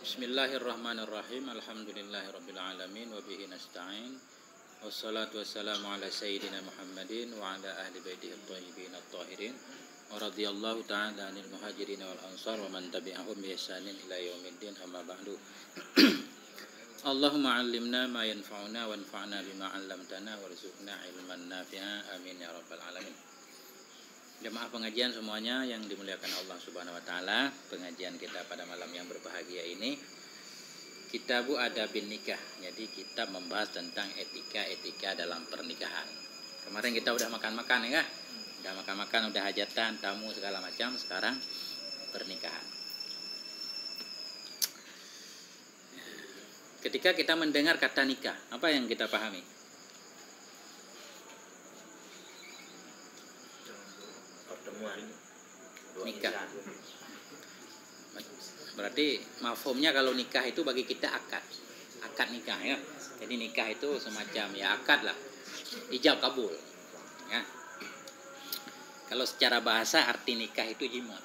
Bismillahirrahmanirrahim. Alhamdulillahirabbil alamin wa bihi nasta'in. Wassalatu wassalamu ala sayyidina Muhammadin wa ala ahli baitihi at-thayyibin at-tahirin. Wa radhiyallahu ta'ala 'anil muhajirin wal ansar wa man tabi'ahum bi ihsanin ila yaumiddin. Amma ba'du. Allahumma 'allimna ma yanfa'una wanfa'na bima 'allamtana warzuqna ilman nafi'a. Amin ya rabbal alamin. Jemaah pengajian semuanya yang dimuliakan Allah Subhanahu wa taala, pengajian kita pada malam yang berbahagia ini Kitabu Adabin Nikah. Jadi kita membahas tentang etika-etika dalam pernikahan. Kemarin kita udah makan-makan ya, udah makan-makan, udah hajatan, tamu segala macam. Sekarang pernikahan. Ketika kita mendengar kata nikah, apa yang kita pahami? Nikah. Berarti mafhumnya kalau nikah itu bagi kita akad nikah ya. Jadi nikah itu semacam ya akad lah, ijab kabul ya. Kalau secara bahasa arti nikah itu jima.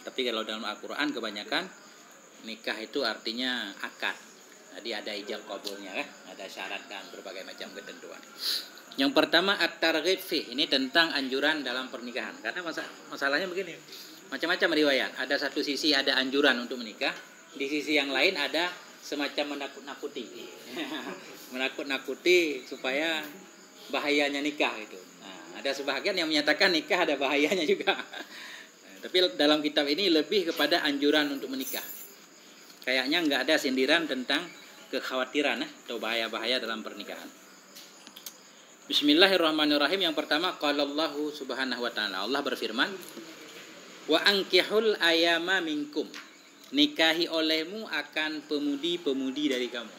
Tapi kalau dalam Al-Quran kebanyakan nikah itu artinya akad. Jadi ada ijab kabulnya ya, ada syarat dan berbagai macam ketentuan. Yang pertama at-targhib fi, ini tentang anjuran dalam pernikahan. Karena masalahnya begini, macam-macam riwayat. Ada satu sisi ada anjuran untuk menikah, di sisi yang lain ada semacam menakut-nakuti. Menakut-nakuti supaya bahayanya nikah itu. Nah, ada sebahagian yang menyatakan nikah ada bahayanya juga. Tapi dalam kitab ini lebih kepada anjuran untuk menikah. Kayaknya nggak ada sindiran tentang kekhawatiran atau bahaya-bahaya dalam pernikahan. Bismillahirrahmanirrahim. Yang pertama, qalallahu subhanahu wa ta'ala, Allah berfirman, wa ankihul ayama minkum, nikahi olehmu akan pemudi-pemudi dari kamu.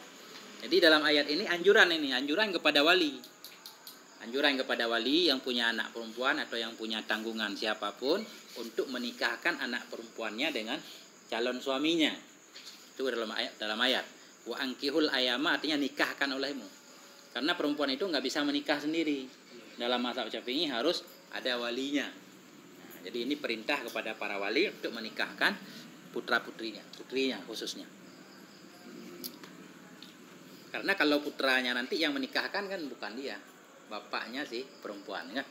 Jadi dalam ayat ini anjuran kepada wali. Anjuran kepada wali yang punya anak perempuan atau yang punya tanggungan siapapun untuk menikahkan anak perempuannya dengan calon suaminya. Itu dalam ayat. Wa ankihul ayama artinya nikahkan olehmu. Karena perempuan itu nggak bisa menikah sendiri. Dalam mazhab Syafi'i harus ada walinya. Nah, jadi ini perintah kepada para wali untuk menikahkan putrinya khususnya. Karena kalau putranya nanti yang menikahkan kan bukan dia, bapaknya si perempuan ya.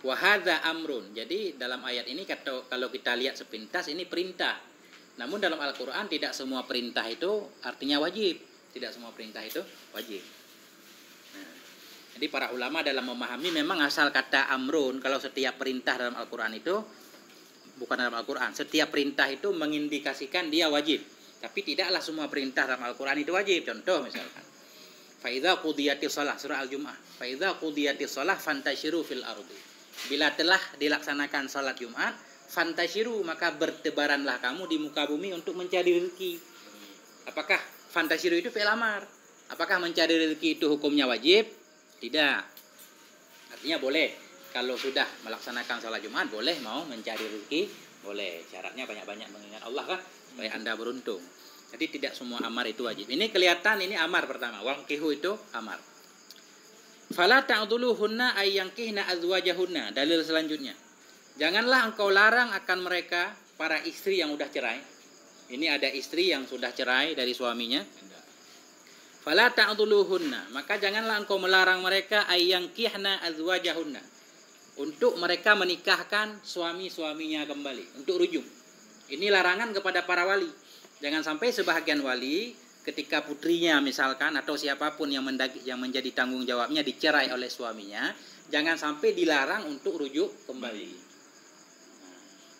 Wa hadza amrun. Jadi dalam ayat ini kalau kita lihat sepintas ini perintah. Namun dalam Al-Quran tidak semua perintah itu artinya wajib. Tidak semua perintah itu wajib. Nah, jadi para ulama dalam memahami memang asal kata amrun, kalau setiap perintah dalam Al-Quran itu, bukan dalam Al-Quran, setiap perintah itu mengindikasikan dia wajib. Tapi tidaklah semua perintah dalam Al-Quran itu wajib. Contoh misalkan, Fa'idha qudiyatis shalah, surah Al-Jum'ah. Fa'idha qudiyatis shalah fantashiru fil ardi. Bila telah dilaksanakan salat Jumat, fantashiru, maka bertebaranlah kamu di muka bumi untuk mencari rezeki. Apakah fantashiru itu fi'il amar? Apakah mencari rezeki itu hukumnya wajib? Tidak. Artinya boleh. Kalau sudah melaksanakan salat Jumat, boleh mau mencari rezeki, boleh. Syaratnya banyak-banyak mengingat Allah kan, supaya Anda beruntung. Jadi tidak semua amar itu wajib. Ini kelihatan ini amar pertama. Wangkihu itu amar. Fala ta'dhuluhunna ayyankihna azwajahunna. Dalil selanjutnya. Janganlah engkau larang akan mereka, para istri yang sudah cerai. Ini ada istri yang sudah cerai dari suaminya. Fala ta'dhuluhunna, maka janganlah engkau melarang mereka ayyankihna azwajahunna, untuk mereka menikahkan suami-suaminya kembali, untuk rujuk. Ini larangan kepada para wali. Jangan sampai sebahagian wali ketika putrinya misalkan atau siapapun yang menjadi tanggung jawabnya dicerai oleh suaminya, jangan sampai dilarang untuk rujuk kembali.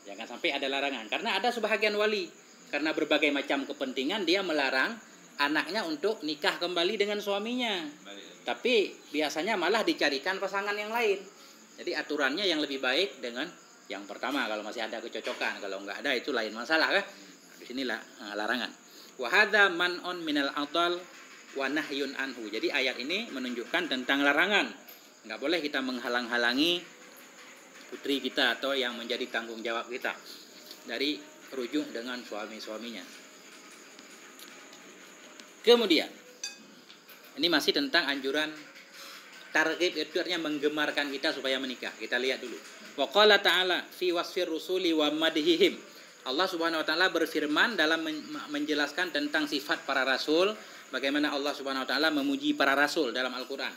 Jangan sampai ada larangan. Karena ada sebahagian wali, karena berbagai macam kepentingan dia melarang anaknya untuk nikah kembali dengan suaminya. Tapi biasanya malah dicarikan pasangan yang lain. Jadi aturannya yang lebih baik dengan yang pertama kalau masih ada kecocokan. Kalau nggak ada itu lain masalah kan. Disinilah larangan. Wa hadza man'un minal adal wa nahyun anhu. Jadi ayat ini menunjukkan tentang larangan. Nggak boleh kita menghalang-halangi putri kita atau yang menjadi tanggung jawab kita dari rujuk dengan suami-suaminya. Kemudian ini masih tentang anjuran targhib, itu artinya menggemarkan kita supaya menikah. Kita lihat dulu. Wa qala ta'ala fi wasfir rusuli wa madhihim. Allah Subhanahu wa taala berfirman dalam menjelaskan tentang sifat para rasul, bagaimana Allah Subhanahu wa taala memuji para rasul dalam Al-Qur'an.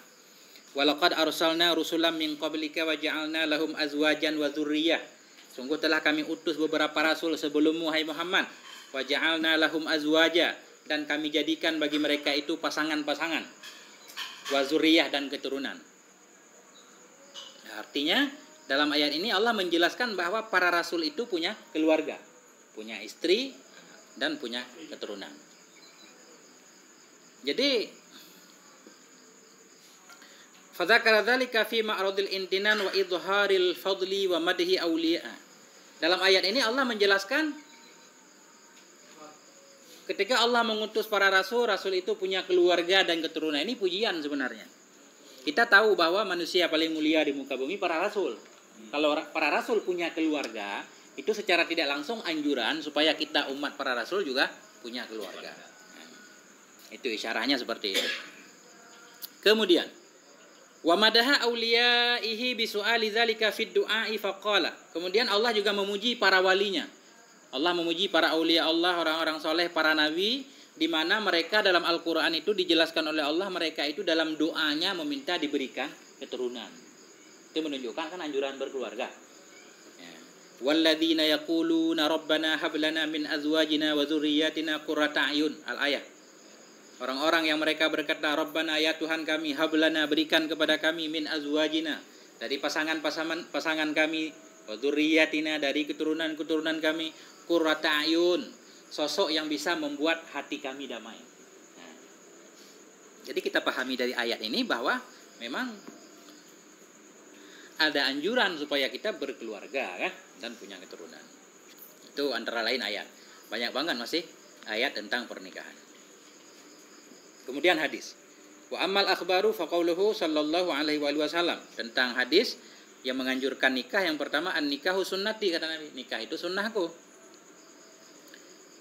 Wa laqad arsalna rusulan min qablika wa ja'alna lahum azwajan wa dzurriyyah. Sungguh telah kami utus beberapa rasul sebelummu, hai Muhammad. Wa ja'alna lahum azwaja, dan kami jadikan bagi mereka itu pasangan-pasangan, wa dzurriyyah, dan keturunan. Nah, artinya dalam ayat ini Allah menjelaskan bahwa para rasul itu punya keluarga, punya istri, dan punya keturunan. Jadi fadzakara dzalika fi ma'radil intinan wa idharil fadli wa madhi awliya. Dalam ayat ini Allah menjelaskan ketika Allah mengutus para rasul, rasul itu punya keluarga dan keturunan. Ini pujian sebenarnya. Kita tahu bahwa manusia paling mulia di muka bumi para rasul. Kalau para rasul punya keluarga, itu secara tidak langsung anjuran supaya kita umat para rasul juga punya keluarga. Itu isyarahnya seperti itu. Kemudian, wa madaha auliyaihi bi su'ali dzalika fid du'ai faqala. Kemudian Allah juga memuji para walinya. Allah memuji para aulia Allah, orang-orang soleh, para nabi, di mana mereka dalam Al-Quran itu dijelaskan oleh Allah, mereka itu dalam doanya meminta diberikan keturunan. Itu menunjukkan kan anjuran berkeluarga. Walladzina yaquluna rabbana hab lana min azwajina wa dzurriyyatina qurrata a'yun. Al-ayah. Orang-orang yang mereka berkata, Rabbana, ya Tuhan kami, hab lana, berikan kepada kami, min azwajina, dari pasangan kami, wa dzurriyyatina, dari keturunan kami, qurrata a'yun, sosok yang bisa membuat hati kami damai. Nah, jadi kita pahami dari ayat ini bahwa memang ada anjuran supaya kita berkeluarga kan, dan punya keturunan. Itu antara lain ayat. Banyak banget masih ayat tentang pernikahan. Kemudian hadis. Wa ammal akhbaru faqauluhu sallallahu alaihi wasallam. Tentang hadis yang menganjurkan nikah, yang pertama an-nikahu sunnati, kata Nabi. Nikah itu sunnahku.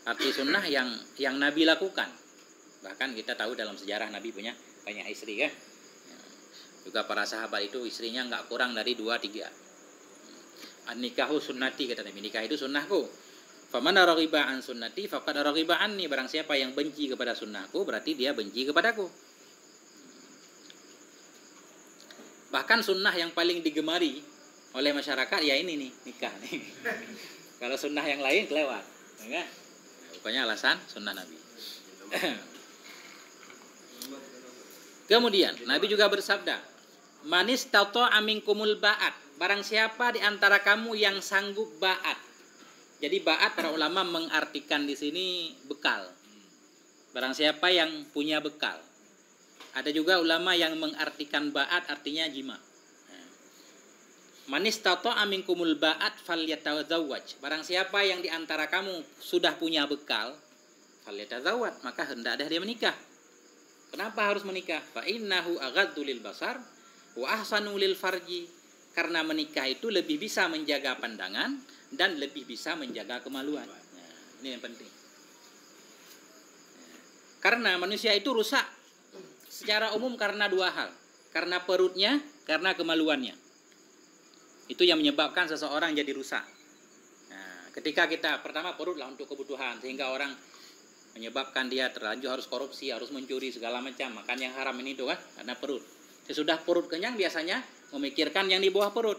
Arti sunnah yang Nabi lakukan. Bahkan kita tahu dalam sejarah Nabi punya banyak istri kan. Juga para sahabat itu istrinya enggak kurang dari 2-3. An-nikahu sunnati, kata Nabi. Nikah itu sunnahku. Faman raghiba an sunnati faqad raghiba anni. Barang siapa yang benci kepada sunnahku, berarti dia benci kepadaku. Bahkan sunnah yang paling digemari oleh masyarakat ya ini nih, nikah nih. Kalau sunnah yang lain kelewat, enggak? Pokoknya alasan sunnah Nabi. Kemudian Nabi juga bersabda, manis tata'a minkumul ba'at. Barang siapa di antara kamu yang sanggup ba'at. Jadi ba'at para ulama mengartikan di sini bekal. Barang siapa yang punya bekal. Ada juga ulama yang mengartikan ba'at artinya jima. Manis tata'a minkumul ba'at falyatazawwaj. Barang siapa yang di antara kamu sudah punya bekal, falyatazawwaj, maka hendaklah dia menikah. Kenapa harus menikah? Fa innahu aghaddu lil basar wa ahsanu lil farji. Karena menikah itu lebih bisa menjaga pandangan dan lebih bisa menjaga kemaluan. Nah, ini yang penting. Karena manusia itu rusak secara umum karena dua hal. Karena perutnya, karena kemaluannya. Itu yang menyebabkan seseorang jadi rusak. Nah, ketika kita pertama perut lah untuk kebutuhan, sehingga orang menyebabkan dia terlanjur harus korupsi, harus mencuri segala macam, makan yang haram ini itu kan karena perut. Sesudah perut kenyang biasanya memikirkan yang di bawah perut.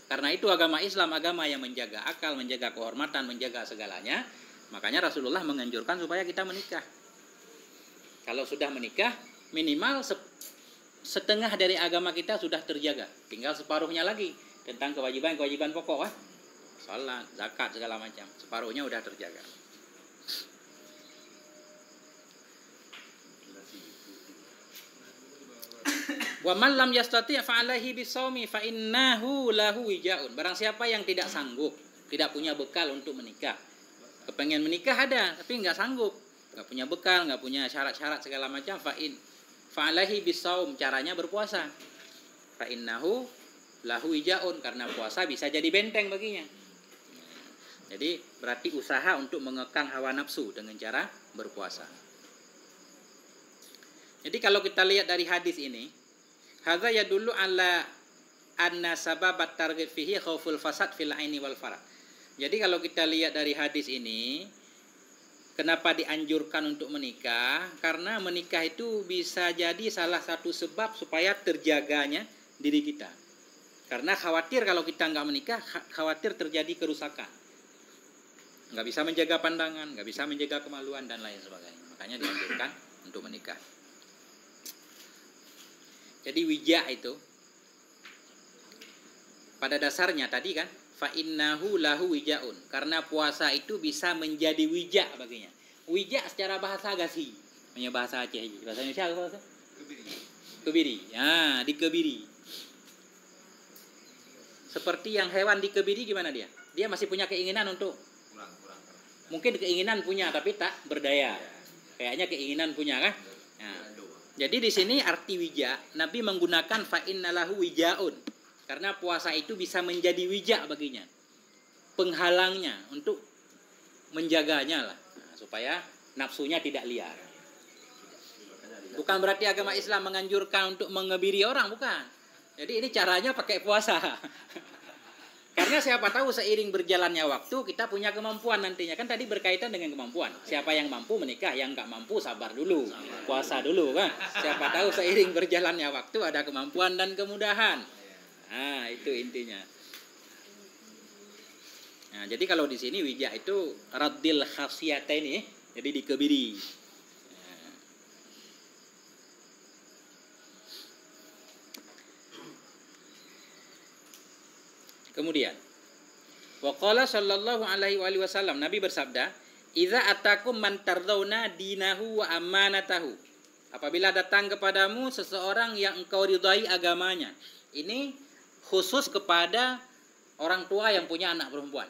Karena itu agama Islam agama yang menjaga akal, menjaga kehormatan, menjaga segalanya. Makanya Rasulullah menganjurkan supaya kita menikah. Kalau sudah menikah minimal setengah dari agama kita sudah terjaga. Tinggal separuhnya lagi tentang kewajiban pokok kan. Salat, zakat segala macam. Separuhnya udah terjaga. Wa man lam yastati' fa 'alaihi bisawmi fa innahu lahu wijaun. Barang siapa yang tidak sanggup, tidak punya bekal untuk menikah. Kepengen menikah ada, tapi enggak sanggup. Enggak punya bekal, enggak punya syarat-syarat segala macam, fa 'alaihi bisawm, caranya berpuasa. Fa innahu lahu wijaun, karena puasa bisa jadi benteng baginya. Jadi berarti usaha untuk mengekang hawa nafsu dengan cara berpuasa. Jadi kalau kita lihat dari hadis ini, hadza yadullu ala anna sababat targhib fihi khauful fasad fil aini wal faraj. Jadi kalau kita lihat dari hadis ini, kenapa dianjurkan untuk menikah? Karena menikah itu bisa jadi salah satu sebab supaya terjaganya diri kita. Karena khawatir kalau kita nggak menikah, khawatir terjadi kerusakan. Nggak bisa menjaga pandangan, nggak bisa menjaga kemaluan, dan lain sebagainya. Makanya dianjurkan untuk menikah. Jadi wija itu, pada dasarnya tadi kan, fa innahu lahu wijaun, karena puasa itu bisa menjadi wija baginya. Wija secara bahasa Gasi, punya bahasa Aceh, bahasa Indonesia apa bahasa? Kebiri. Ya, dikebiri. Seperti yang hewan dikebiri gimana dia? Dia masih punya keinginan untuk mungkin keinginan punya tapi tak berdaya. Kayaknya keinginan punya kan? Nah, jadi di sini arti wija, Nabi menggunakan fa innalahu wijaun. Karena puasa itu bisa menjadi wija baginya, penghalangnya untuk menjaganya lah, supaya nafsunya tidak liar. Bukan berarti agama Islam menganjurkan untuk mengebiri orang, bukan. Jadi ini caranya pakai puasa. Karena siapa tahu seiring berjalannya waktu kita punya kemampuan nantinya, kan tadi berkaitan dengan kemampuan. Siapa yang mampu menikah, yang nggak mampu sabar dulu, puasa dulu kan. Siapa tahu seiring berjalannya waktu ada kemampuan dan kemudahan. Nah, itu intinya. Nah, jadi kalau di sini wija itu raddil khasiyataini, jadi dikebiri. Nah. Kemudian, waqala sallallahu alaihi wasallam, Nabi bersabda, "Idza atakum man tardawna dinahu wa amanatahu." Apabila datang kepadamu seseorang yang engkau ridai agamanya. Ini khusus kepada orang tua yang punya anak perempuan.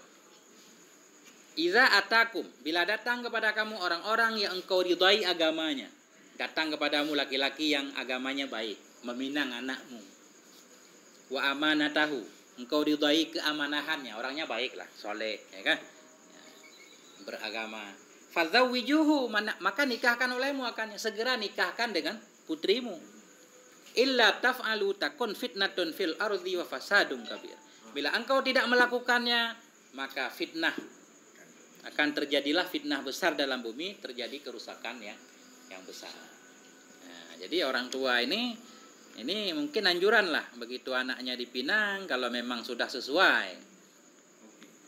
Iza atakum, bila datang kepada kamu orang-orang yang engkau ridai agamanya. Datang kepadamu laki-laki yang agamanya baik, meminang anakmu. Wa amanatahu, engkau ridai keamanahannya, orangnya baik lah, soleh, ya kan? Beragama. Fadzawwijuhu, maka nikahkan olehmu akannya, segera nikahkan dengan putrimu. Illa taf'alu takun fitnatun fil ardi wa fasadun kabir. Bila engkau tidak melakukannya, maka fitnah akan terjadilah, fitnah besar dalam bumi, terjadi kerusakan yang besar. Nah, jadi orang tua ini mungkin anjuran lah, begitu anaknya dipinang kalau memang sudah sesuai.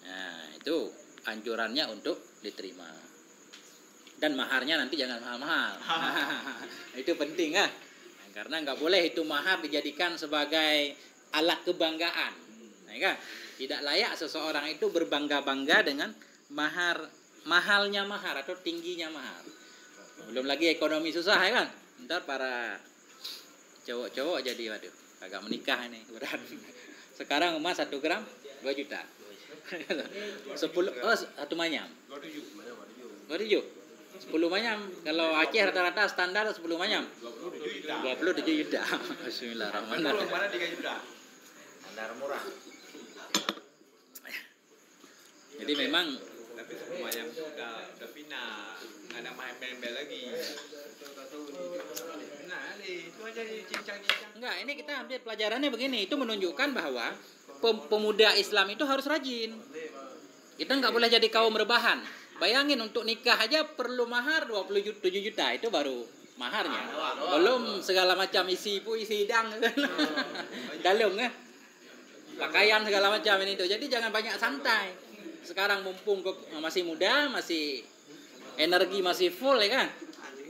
Nah, itu anjurannya untuk diterima. Dan maharnya nanti jangan mahal-mahal. Itu penting kan? Karena nggak boleh itu mahar dijadikan sebagai alat kebanggaan, kan? Tidak layak seseorang itu berbangga-bangga dengan mahalnya mahar atau tingginya mahar. Belum lagi ekonomi susah, ya kan? Ntar para cowok-cowok jadi waduh, agak menikah ini berat. Sekarang emas 1 gram 2 juta. 10 1 manyam. 27. 10 manyam. Kalau Aceh rata-rata standar 10 manyam. 27 juta. Bismillahirrahmanirrahim. Mana 3 juta? Standar murah. Jadi memang tapi 10 manyam udah pindah. Enggak ada main bembel lagi. Nah, itu aja cincang-cincang. enggak, ini kita ambil pelajarannya begini, itu menunjukkan bahwa pemuda Islam itu harus rajin. Kita nggak boleh jadi kaum rebahan. Bayangin untuk nikah aja perlu mahar 27 juta, itu baru maharnya. Belum segala macam isi hidang kan. Dalung ya. Pakaian segala macam ini tuh. Jadi jangan banyak santai. Sekarang mumpung masih muda, masih energi masih full ya kan.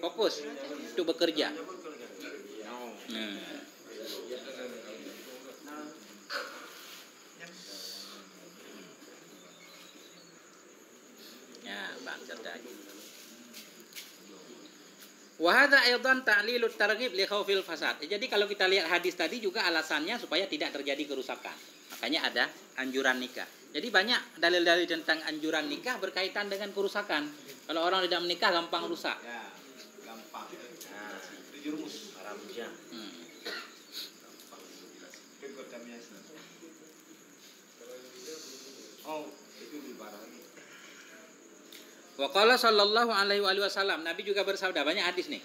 Fokus untuk bekerja. Nah. Ya, Bang cerdas. Wa hadza aidan ta'lilut targhib li khaufil fasad. Jadi kalau kita lihat hadis tadi juga alasannya supaya tidak terjadi kerusakan. Makanya ada anjuran nikah. Jadi banyak dalil-dalil tentang anjuran nikah berkaitan dengan kerusakan. Kalau orang tidak menikah gampang rusak. Ya, gampang. Nah, itu rumus haramnya. Oh, itu lebih parah lagi. Wa qala sallallahu alaihi wasallam, Nabi juga bersabda, banyak hadis nih.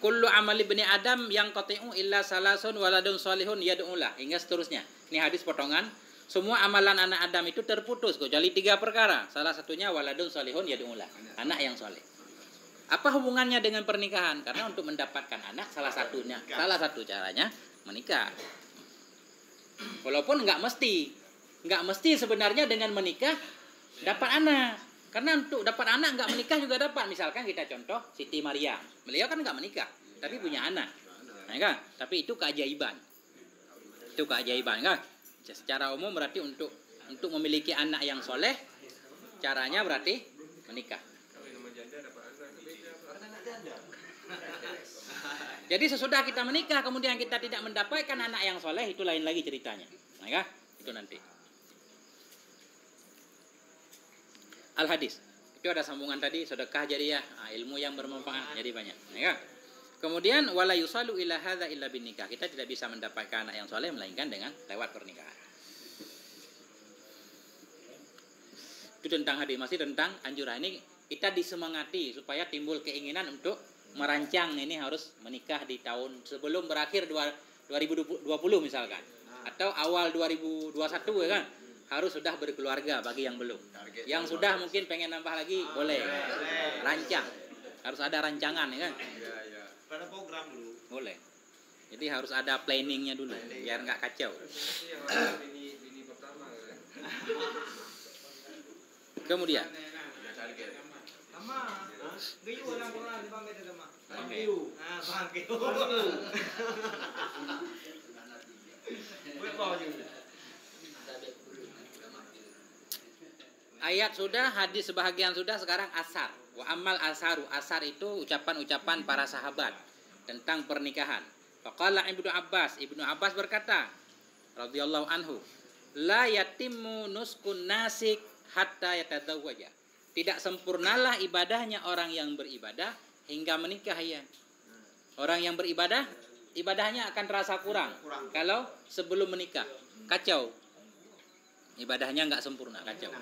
Kullu amali ibni Adam yang qati'u illa salasun waladun salihun yad'ulah, hingga seterusnya. Ini hadis potongan. Semua amalan anak Adam itu terputus kecuali 3 perkara. Salah satunya waladun salihun yad'ulah, anak yang soleh. Apa hubungannya dengan pernikahan? Karena untuk mendapatkan anak salah satu caranya menikah. Walaupun nggak mesti sebenarnya dengan menikah dapat anak. Karena untuk dapat anak nggak menikah juga dapat. Misalkan kita contoh Siti Maryam, beliau kan nggak menikah, tapi punya anak, nah, kan? Tapi itu keajaiban. Kan? Secara umum berarti untuk memiliki anak yang soleh, caranya berarti menikah. Jadi sesudah kita menikah kemudian kita tidak mendapatkan anak yang soleh, itu lain lagi ceritanya. Nah, kan? Itu nanti. Al-hadis. Itu ada sambungan tadi, sedekah jariyah, ilmu yang bermanfaat, jadi banyak. Ya. Kemudian wala yusalu ila hadza illa bin nikah. Kita tidak bisa mendapatkan anak yang soleh melainkan dengan lewat pernikahan. Itu tentang hadis, masih tentang anjuran ini kita disemangati supaya timbul keinginan untuk merancang ini harus menikah di tahun sebelum berakhir 2020 misalkan, atau awal 2021 ya kan. Harus sudah berkeluarga bagi yang belum. Yang sudah mungkin pengen nambah lagi boleh. Rancang. Harus ada rancangan ya kan? Pada program dulu. Boleh. Jadi harus ada planningnya dulu biar nggak kacau. Kemudian ayat sudah, hadis sebahagian sudah, sekarang asar. Wa amal asaru, asar itu ucapan-ucapan para sahabat tentang pernikahan. Faqala Ibnu Abbas berkata radhiyallahu anhu, la yatimmu nuskun nasik hatta yatazawwaja. Tidak sempurnalah ibadahnya orang yang beribadah hingga menikah ya. Orang yang beribadah, ibadahnya akan terasa kurang kalau sebelum menikah. Kacau. Ibadahnya enggak sempurna, kacau.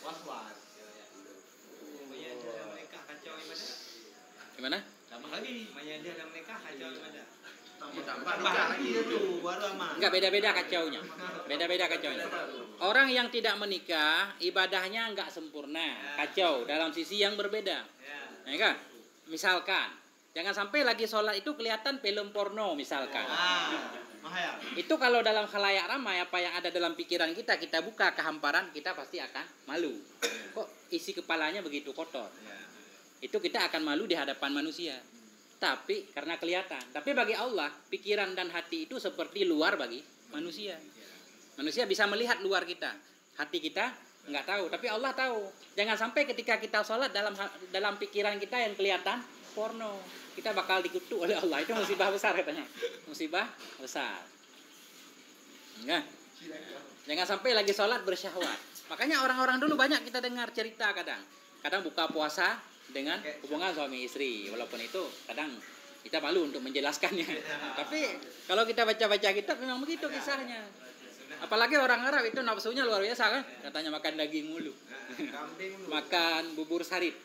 Was-was. Dia menikah kacau ibadah. Gimana? Tambah lagi. Dia ada menikah kacau ibadah. Tambah lagi itu baru aman. Enggak, beda-beda kacaunya. Orang yang tidak menikah ibadahnya enggak sempurna, kacau dalam sisi yang berbeda. Ya kan? Misalkan jangan sampai lagi sholat itu kelihatan film porno misalkan. Itu kalau dalam khalayak ramai, apa yang ada dalam pikiran kita buka kehamparan, kita pasti akan malu. Kok isi kepalanya begitu kotor? Itu kita akan malu di hadapan manusia. Tapi karena kelihatan. Tapi bagi Allah, pikiran dan hati itu seperti luar bagi manusia. Manusia bisa melihat luar kita, hati kita nggak tahu, tapi Allah tahu. Jangan sampai ketika kita sholat dalam pikiran kita yang kelihatan porno, kita bakal dikutuk oleh Allah. Itu musibah besar katanya, musibah besar. Enggak. Jangan sampai lagi sholat bersyahwat. Makanya orang-orang dulu banyak kita dengar cerita kadang buka puasa dengan hubungan suami istri, walaupun itu kadang kita malu untuk menjelaskannya. Tapi kalau kita baca-baca kitab memang begitu kisahnya. Apalagi orang Arab itu nafsunya luar biasa kan, katanya makan daging mulu, makan bubur sarit.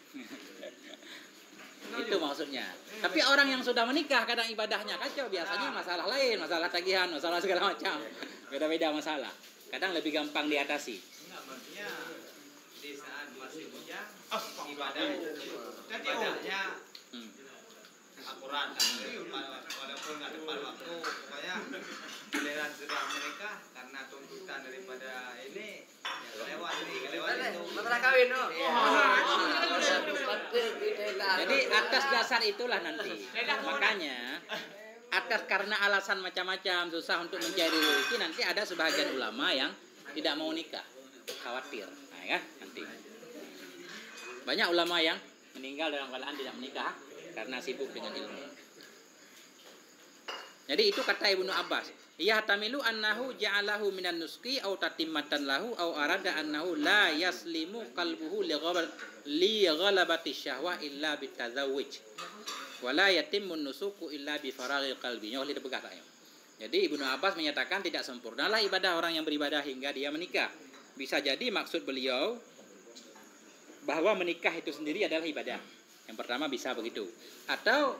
Itu maksudnya. Tapi orang yang sudah menikah kadang ibadahnya kacau, biasanya masalah lain, masalah tagihan, masalah segala macam. Beda-beda masalah. Kadang lebih gampang diatasi. Enggak, maksudnya di saat masih bujang ibadahnya akurat, walaupun nggak tepat waktu, pokoknya giliran sudah menikah karena tuntutan daripada ini kelewat itu masalah kawin Jadi atas dasar itulah nanti, makanya karena alasan macam-macam susah untuk mencari rezeki, nanti ada sebagian ulama yang tidak mau nikah, khawatir, nah ya nanti banyak ulama yang meninggal dalam keadaan tidak menikah karena sibuk dengan ilmu. Jadi itu kata Ibnu Abbas, ya tamilu annahu ja'alahu minan nuski au tatimmatan lahu au arada annahu la yaslimu qalbuhu li ghalabati syahwa illa bitazawwuj wa la yatimmu nusuku illa bi faraghil qalbi. Jadi Ibnu Abbas menyatakan tidak sempurnalah ibadah orang yang beribadah hingga dia menikah. bisa jadi maksud beliau bahwa menikah itu sendiri adalah ibadah. Yang pertama bisa begitu. Atau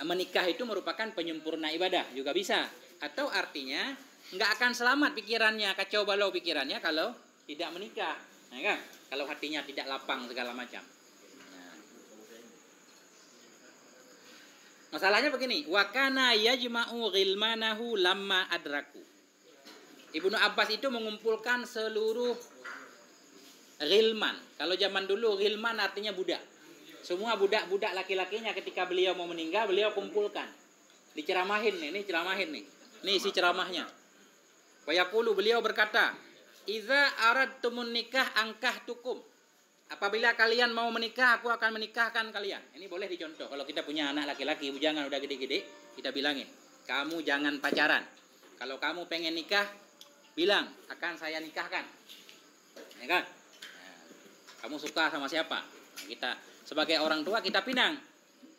menikah itu merupakan penyempurna ibadah, juga bisa. Atau artinya nggak akan selamat pikirannya, kacau balau pikirannya kalau tidak menikah, ya kan? Kalau hatinya tidak lapang segala macam. Nah. Masalahnya begini, wa kana yajma'u ghilmanahu lamma adraku. Ibnu Abbas itu mengumpulkan seluruh ghilman. Kalau zaman dulu ghilman artinya budak. Semua budak-budak laki-lakinya ketika beliau mau meninggal, beliau kumpulkan. Diceramahin nih, ini ceramahin nih. Ini isi ceramahnya. Wa yaqulu, beliau berkata, "Idza aradtumun nikah ankahtukum." Apabila kalian mau menikah, aku akan menikahkan kalian. Ini boleh dicontoh. Kalau kita punya anak laki-laki, bujangan udah gede-gede, kita bilangin, "Kamu jangan pacaran. Kalau kamu pengen nikah, bilang, akan saya nikahkan." Ya kan? Nah, kamu suka sama siapa? Nah, kita sebagai orang tua kita pinang.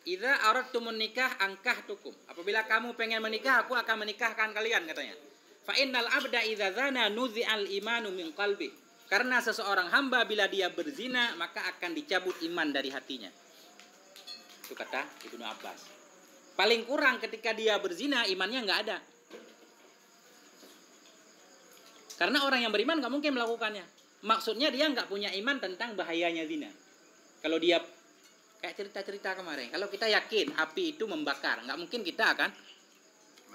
Idza aradtumun nikah ankahtukum. Apabila kamu pengen menikah, aku akan menikahkan kalian, katanya. Fa innal abda idza zana nuzi'al imanu min qalbi. Karena seseorang hamba bila dia berzina, maka akan dicabut iman dari hatinya. Itu kata Ibnu Abbas. Paling kurang ketika dia berzina, imannya nggak ada. Karena orang yang beriman nggak mungkin melakukannya. Maksudnya dia nggak punya iman tentang bahayanya zina. Kalau dia kayak cerita-cerita kemarin, kalau kita yakin api itu membakar, nggak mungkin kita akan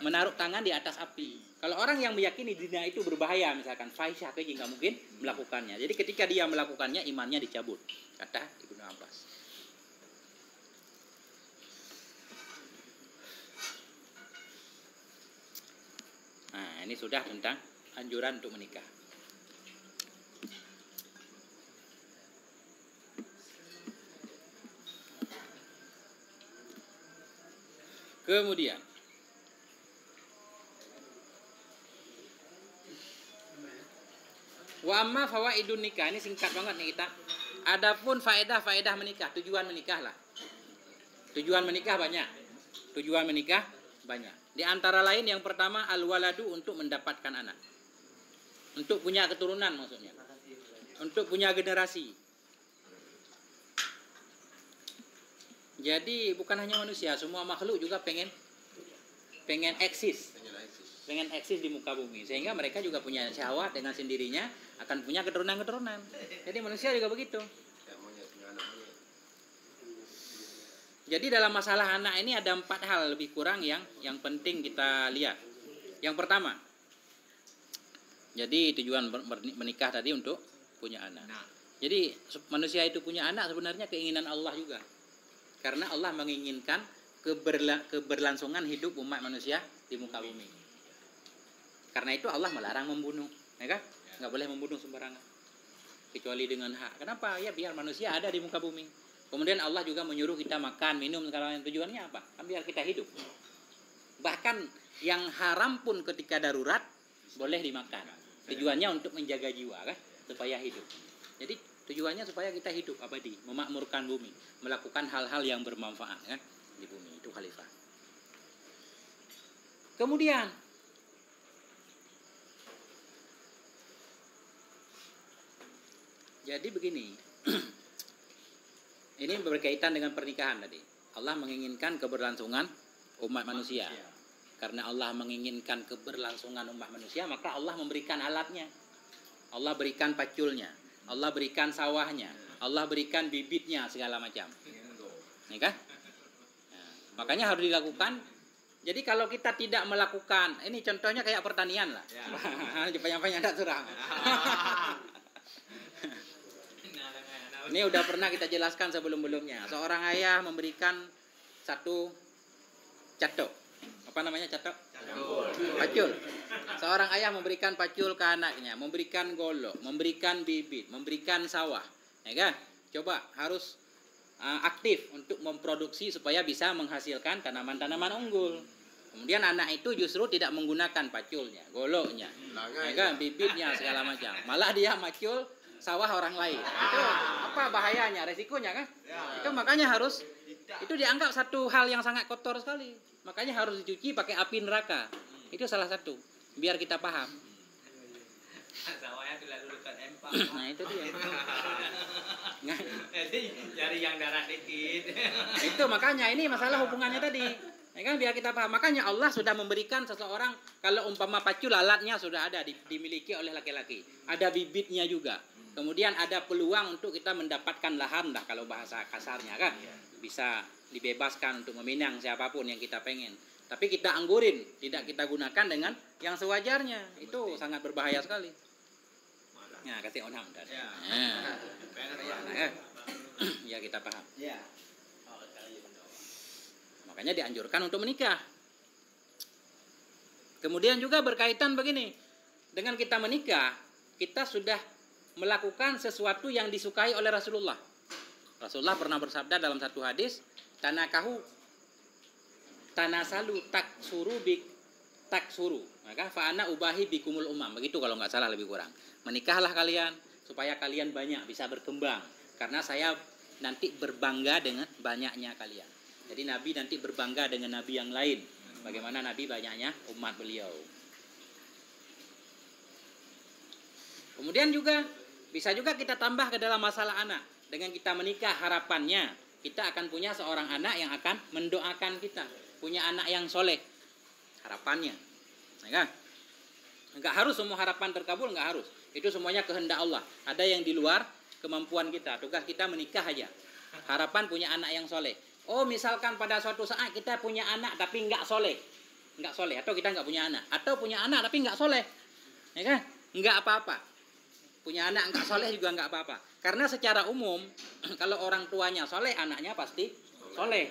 menaruh tangan di atas api. Kalau orang yang meyakini zina itu berbahaya, misalkan fahisyah, nggak mungkin melakukannya. Jadi ketika dia melakukannya, imannya dicabut, kata Ibnu Abbas. Nah, ini sudah tentang anjuran untuk menikah. Kemudian wa amma fawaidun nikah, ini singkat banget nih kita. Adapun faedah-faedah menikah, tujuan menikah lah. Tujuan menikah banyak. Tujuan menikah banyak. Di antara lain yang pertama al-waladu, untuk mendapatkan anak. Untuk punya keturunan maksudnya. Untuk punya generasi. Jadi bukan hanya manusia, semua makhluk juga pengen eksis. Pengen eksis di muka bumi. Sehingga mereka juga punya syahwat, dengan sendirinya akan punya keturunan-keturunan. Jadi manusia juga begitu. Jadi dalam masalah anak ini ada 4 hal lebih kurang yang penting kita lihat. Yang pertama, jadi tujuan menikah tadi untuk punya anak. Jadi manusia itu punya anak sebenarnya keinginan Allah juga. Karena Allah menginginkan keberlangsungan hidup umat manusia di muka bumi. Karena itu Allah melarang membunuh, ya kan? Nggak boleh membunuh sembarangan, kecuali dengan hak. Kenapa? Ya biar manusia ada di muka bumi. Kemudian Allah juga menyuruh kita makan, minum, sekarang tujuannya apa? Kan biar kita hidup. Bahkan yang haram pun ketika darurat boleh dimakan. Tujuannya untuk menjaga jiwa, kan? Supaya hidup. Jadi tujuannya supaya kita hidup abadi, memakmurkan bumi, melakukan hal-hal yang bermanfaat, kan, di bumi. Itu khalifah. Kemudian jadi begini. Ini berkaitan dengan pernikahan tadi. Allah menginginkan keberlangsungan umat manusia. Karena Allah menginginkan keberlangsungan umat manusia, maka Allah memberikan alatnya. Allah berikan paculnya. Allah berikan sawahnya, Allah berikan bibitnya, segala macam. Ya kan? Nah, makanya harus dilakukan. Jadi kalau kita tidak melakukan, ini contohnya kayak pertanian lah. Banyak-banyak tak serang. Ini udah pernah kita jelaskan sebelum-belumnya. Seorang ayah memberikan satu catok. Apa namanya catok? Pacul. Seorang ayah memberikan pacul ke anaknya, memberikan golok, memberikan bibit, memberikan sawah, ya kan? Coba harus aktif untuk memproduksi supaya bisa menghasilkan tanaman-tanaman unggul. Kemudian anak itu justru tidak menggunakan paculnya, goloknya, ya kan? Bibitnya, segala macam. Malah dia macul sawah orang lain. Itu apa bahayanya, resikonya kan? Itu makanya harus, itu dianggap satu hal yang sangat kotor sekali. Makanya harus dicuci pakai api neraka. Itu salah satu, biar kita paham. Sawahnya terlalu dekat empang. Nah itu dia. Nah, Jadi cari yang darah dikit. itu makanya ini masalah hubungannya tadi. Ya kan biar kita paham. Makanya Allah sudah memberikan seseorang kalau umpama pacu lalatnya sudah ada dimiliki oleh laki-laki. Ada bibitnya juga. Kemudian ada peluang untuk kita mendapatkan lahan dah kalau bahasa kasarnya kan. Bisa dibebaskan untuk meminang siapapun yang kita pengen. Tapi kita anggurin, tidak kita gunakan dengan yang sewajarnya. Itu sangat berbahaya sekali. Nah, kasih onam dan. Ya. Ya kita paham. Ya. Makanya dianjurkan untuk menikah. Kemudian juga berkaitan begini. Dengan kita menikah, kita sudah melakukan sesuatu yang disukai oleh Rasulullah. Rasulullah pernah bersabda dalam satu hadis, tanakahu tanasalu taksuru. Maka fa'ana ubahi bikumul umam. Begitu kalau nggak salah lebih kurang. Menikahlah kalian supaya kalian banyak bisa berkembang. Karena saya nanti berbangga dengan banyaknya kalian. Jadi Nabi nanti berbangga dengan Nabi yang lain. Bagaimana Nabi banyaknya umat beliau. Kemudian juga bisa juga kita tambah ke dalam masalah anak. Dengan kita menikah harapannya kita akan punya seorang anak yang akan mendoakan kita. Punya anak yang soleh. Harapannya. Enggak harus semua harapan terkabul, enggak harus. Itu semuanya kehendak Allah. Ada yang di luar kemampuan kita. Tugas kita menikah aja. Harapan punya anak yang soleh. Oh misalkan pada suatu saat kita punya anak tapi enggak soleh. Enggak soleh. Atau kita enggak punya anak. Atau punya anak tapi enggak soleh. Ya kan? Enggak apa-apa. Punya anak enggak soleh juga enggak apa-apa. Karena secara umum kalau orang tuanya soleh, anaknya pasti soleh.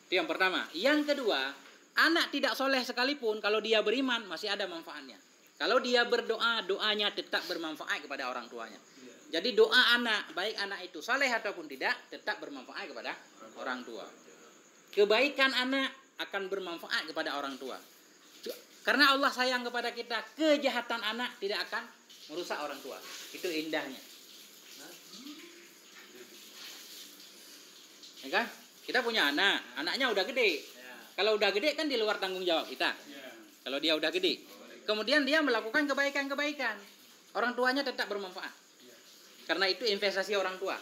Itu yang pertama. Yang kedua, anak tidak soleh sekalipun kalau dia beriman masih ada manfaatnya. Kalau dia berdoa, doanya tetap bermanfaat kepada orang tuanya. Jadi doa anak, baik anak itu soleh ataupun tidak, tetap bermanfaat kepada orang tua. Kebaikan anak akan bermanfaat kepada orang tua. Karena Allah sayang kepada kita, kejahatan anak tidak akan merusak orang tua. Itu indahnya. Ya kan? Kita punya anak, anaknya udah gede. Kalau udah gede kan di luar tanggung jawab kita. Kalau dia udah gede. Kemudian dia melakukan kebaikan-kebaikan. Orang tuanya tetap bermanfaat. Karena itu investasi orang tua.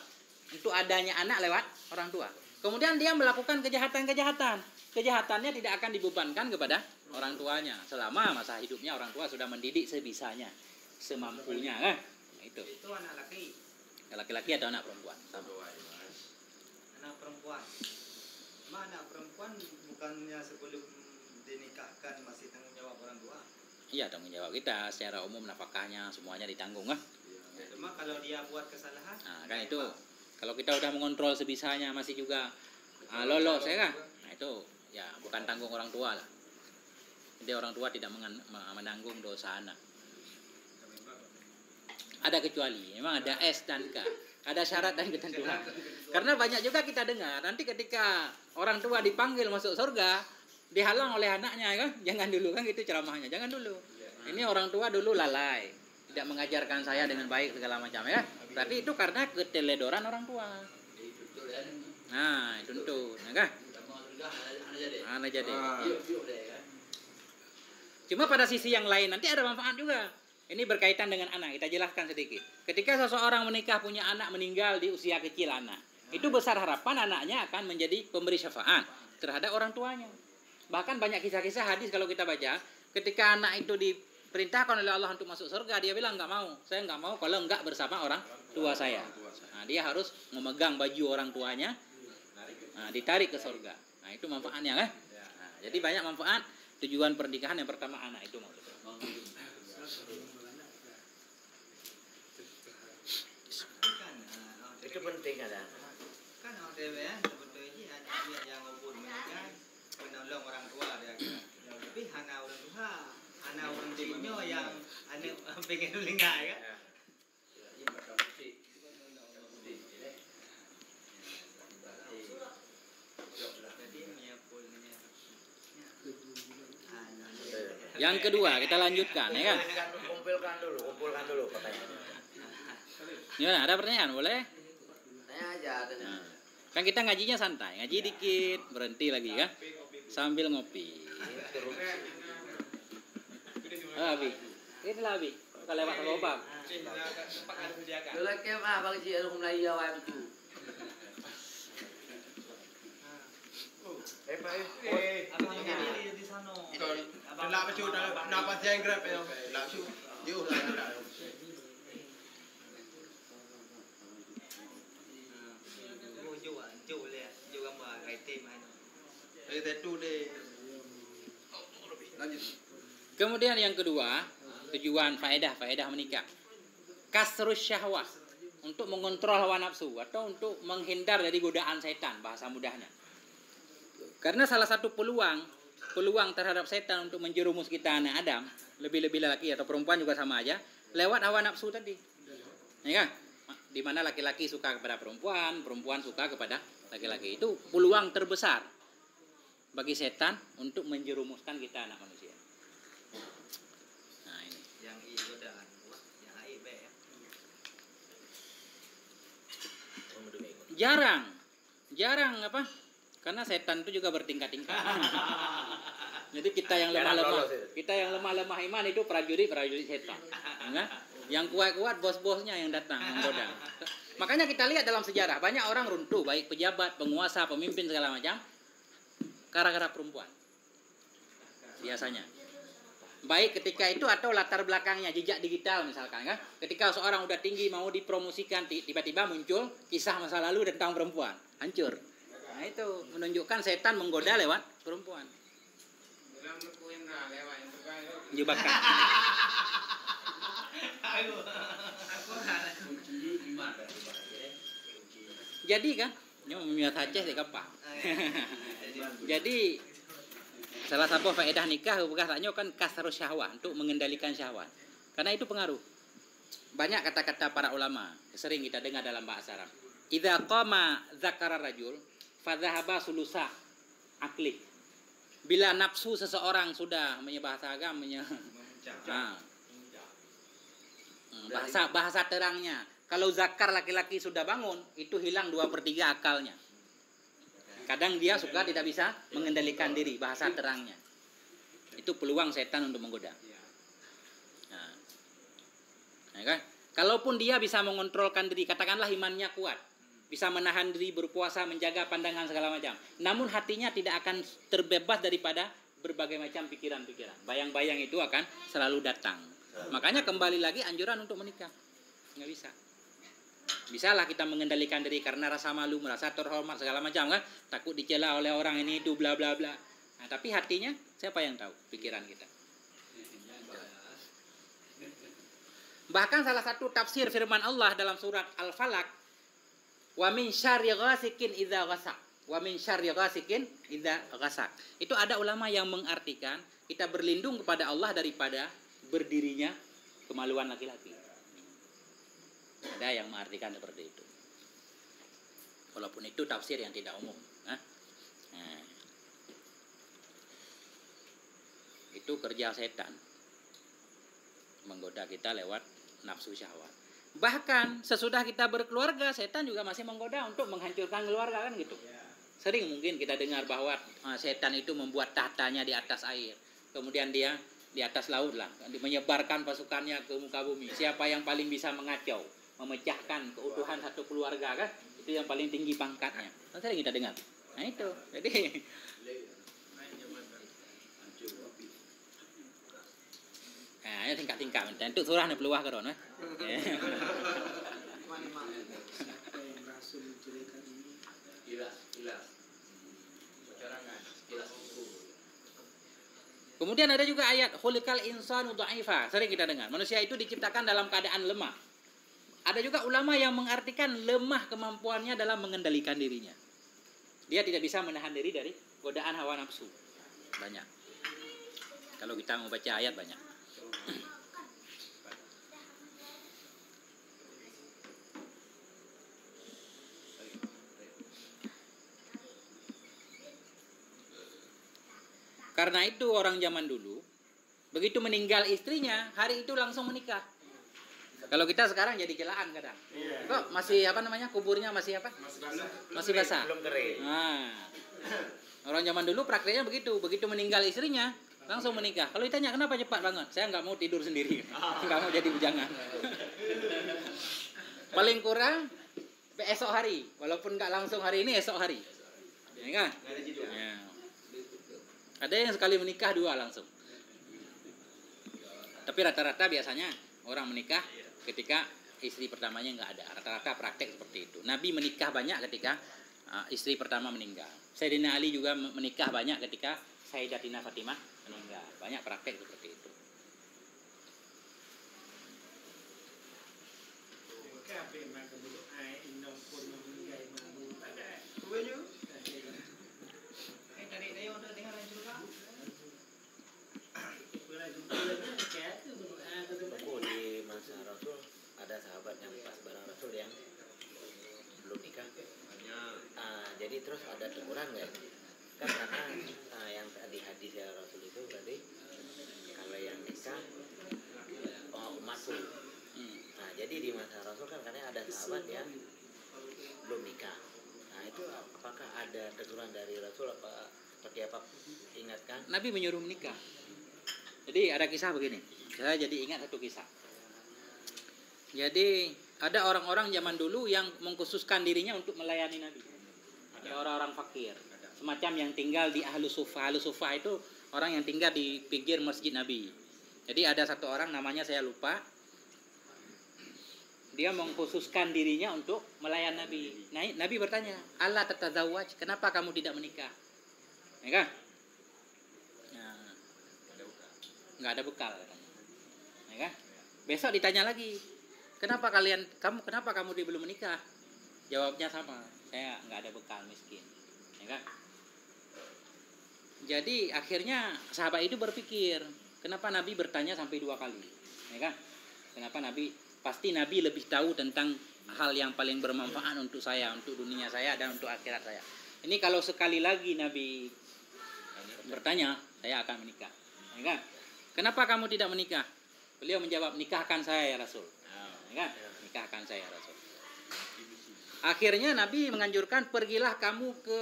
Untuk adanya anak lewat orang tua. Kemudian dia melakukan kejahatan-kejahatan. Kejahatannya tidak akan dibebankan kepada orang tuanya. Selama masa hidupnya orang tua sudah mendidik sebisanya. Semampunya. Nah, itu. Itu anak laki. Laki-laki atau anak perempuan? Anak perempuan. Anak perempuan bukannya sebelum dinikahkan masih tanggung jawab orang tua? Iya, tanggung jawab kita. Secara umum nafkahnya semuanya ditanggung lah. Cuma kalau dia buat kesalahan, Nah, kan itu kalau kita udah mengontrol sebisanya masih juga lolos ya kan? Nah, itu ya bukan tanggung orang tua lah. Jadi orang tua tidak menanggung dosa anak. Ada kecuali, memang ada S dan K. Ada syarat dan ketentuan. Karena banyak juga kita dengar nanti ketika orang tua dipanggil masuk surga dihalang oleh anaknya kan? Jangan dulu kan gitu ceramahnya. Jangan dulu. Ini orang tua dulu lalai. Tidak mengajarkan saya dengan baik segala macam ya. Berarti itu karena keteledoran orang tua. Nah, itu tuntut, ya kan? Anak jadi. Cuma pada sisi yang lain nanti ada manfaat juga. Ini berkaitan dengan anak. Kita jelaskan sedikit. Ketika seseorang menikah punya anak meninggal di usia kecil anak, itu besar harapan anaknya akan menjadi pemberi syafaat terhadap orang tuanya. Bahkan banyak kisah-kisah hadis kalau kita baca, ketika anak itu diperintahkan oleh Allah untuk masuk surga, dia bilang nggak mau, saya nggak mau kalau nggak bersama orang tua saya. Nah, dia harus memegang baju orang tuanya, ditarik ke surga. Nah, itu manfaatnya kan? Nah, jadi banyak manfaat. Tujuan pernikahan yang pertama anak itu maksudnya. Itu penting ada. kan OTW ya sebetulnya hanya yang ngubur menikah menolong orang tua dia kira. Tapi hana orang tua, hana orang Cino yang ane pengen menikah ya. Yang kedua kita lanjutkan ya kan? Kumpulkan dulu pertanyaan. Gimana? Ada pertanyaan boleh? Tanya aja. Nah, kan kita ngajinya santai, ngaji dikit, berhenti lagi kan? Sambil ngopi. Abi, itulah Abi. Kalau lewat lubang. Kalau kem bang cik aku Melayu awak tu. Abang jadi di sana. Nak baca nak pasti yang grab ya. Nak cu. Yo lah. Chủเลยchủ gambar cái tim anh. Tattoo deh. Lanjut. Kemudian yang kedua, tujuan faedah menikah. Kasrus syahwah, untuk mengontrol hawa nafsu atau untuk menghindar dari godaan setan, bahasa mudahnya. Karena salah satu peluang terhadap setan untuk menjerumus kita anak Adam, lebih-lebih laki atau perempuan juga sama aja, lewat hawa nafsu tadi. Ya kan? Di mana laki-laki suka kepada perempuan, perempuan suka kepada laki-laki. Itu peluang terbesar bagi setan untuk menjerumuskan kita anak manusia. Nah, ini. Yang I godaan, yang I B ya. Jarang apa? Karena setan itu juga bertingkat-tingkat. Jadi kita yang lemah-lemah iman itu prajurit setan. Nah, yang kuat-kuat bos-bosnya yang datang menggoda. Makanya kita lihat dalam sejarah banyak orang runtuh, baik pejabat, penguasa, pemimpin segala macam, gara-gara perempuan. Biasanya. Baik ketika itu atau latar belakangnya jejak digital misalkan kan. Ketika seorang udah tinggi mau dipromosikan, tiba-tiba muncul kisah masa lalu tentang perempuan, hancur. Nah itu menunjukkan setan menggoda lewat perempuan. Jebakan. Jadi kan, ini memiat Aceh di kapal. Jadi salah satu faedah nikah bukannya kan kasrus syahwah, untuk mengendalikan syahwat. Karena itu pengaruh. Banyak kata-kata para ulama sering kita dengar dalam bahasa Arab. Idza qama dzakara rajul fadzahaba sulusa akli. Bila nafsu seseorang sudah bahasa agamanya bahasa terangnya. Kalau zakar laki-laki sudah bangun, itu hilang 2/3 akalnya. Kadang dia suka tidak bisa mengendalikan diri, bahasa terangnya. Itu peluang setan untuk menggoda. Nah, ya kan? Kalaupun dia bisa mengontrolkan diri, katakanlah imannya kuat, bisa menahan diri, berpuasa, menjaga pandangan segala macam. Namun hatinya tidak akan terbebas daripada berbagai macam pikiran-pikiran. Bayang-bayang itu akan selalu datang. Makanya kembali lagi anjuran untuk menikah. Nggak bisa. Bisalah kita mengendalikan diri karena rasa malu, merasa terhormat segala macam kan, takut dicela oleh orang ini itu bla bla bla. Nah, tapi hatinya siapa yang tahu pikiran kita? Bahkan salah satu tafsir firman Allah dalam surat Al-Falaq, wa min syarri ghasikin idza ghasaq. Wa min syarri ghasikin idza ghasaq. Itu ada ulama yang mengartikan kita berlindung kepada Allah daripada berdirinya kemaluan laki-laki. Ada yang mengartikan seperti itu. Walaupun itu tafsir yang tidak umum. Nah. Itu kerja setan. Menggoda kita lewat nafsu syahwat. Bahkan sesudah kita berkeluarga, setan juga masih menggoda untuk menghancurkan keluarga kan gitu. Sering mungkin kita dengar bahwa setan itu membuat tahtanya di atas air. Kemudian dia di atas laut lah, menyebarkan pasukannya ke muka bumi. Siapa yang paling bisa mengacau, memecahkan keutuhan satu keluarga kan, itu yang paling tinggi pangkatnya. Sering kita dengar. Nah itu, jadi nah, tingkat-tingkat. Itu surah ni peluah ke don, Kemudian ada juga ayat khuliqal insanu dha'ifa. Sering kita dengar. Manusia itu diciptakan dalam keadaan lemah. Ada juga ulama yang mengartikan lemah kemampuannya dalam mengendalikan dirinya. Dia tidak bisa menahan diri dari godaan hawa nafsu. Banyak. Kalau kita mau baca ayat banyak. Karena itu orang zaman dulu begitu meninggal istrinya, hari itu langsung menikah. Kalau kita sekarang jadi celaan kadang. Kok masih kuburnya masih apa? Masih basah. Belum kering. Nah, orang zaman dulu prakteknya begitu. Begitu meninggal istrinya, langsung menikah. Kalau ditanya kenapa cepat banget, saya nggak mau tidur sendiri, nggak mau jadi bujangan. Paling kurang esok hari, walaupun nggak langsung hari ini, esok hari, ya kan? Ya. Ada yang sekali menikah 2 langsung. Tapi rata-rata biasanya orang menikah ketika istri pertamanya nggak ada. Rata-rata praktek seperti itu. Nabi menikah banyak ketika istri pertama meninggal. Sayyidina Ali juga menikah banyak ketika Sayyidatina Fatimah meninggal. Banyak praktek seperti itu. Buku di masa Rasul ada sahabat yang pas bareng Rasul yang belum nikah. Jadi terus ada teguran nggak? Kan karena yang tadi hadis ya Rasul itu berarti kalau yang nikah umatku. Nah jadi di masa Rasul kan karena ada sahabat yang belum nikah. Nah itu apakah ada teguran dari Rasul apa seperti apa, ingatkan? Nabi menyuruh menikah. Jadi ada kisah begini. Saya jadi ingat satu kisah. Jadi ada orang-orang zaman dulu yang mengkhususkan dirinya untuk melayani Nabi. Ada orang-orang fakir, semacam yang tinggal di Ahlus Sufa. Ahlus Sufa itu orang yang tinggal di pinggir masjid Nabi. Jadi ada satu orang namanya saya lupa. Dia mengkhususkan dirinya untuk melayani Nabi. Nah, Nabi bertanya, "Allah tatazawwaj, kenapa kamu tidak menikah?" Ya kan? Nah, nggak ada bekal katanya. Ya kan? Besok ditanya lagi, kenapa kamu belum menikah? Jawabnya sama, saya nggak ada bekal, miskin. Ya kan? Jadi akhirnya sahabat itu berpikir, kenapa Nabi bertanya sampai 2 kali? Ya kan? Kenapa pasti Nabi lebih tahu tentang hal yang paling bermanfaat untuk saya, untuk dunia saya dan untuk akhirat saya. Ini kalau sekali lagi Nabi bertanya, saya akan menikah. Ya kan? Kenapa kamu tidak menikah? Beliau menjawab, nikahkan saya ya Rasul. Ya kan? Nikahkan saya ya Rasul. Akhirnya Nabi menganjurkan, pergilah kamu ke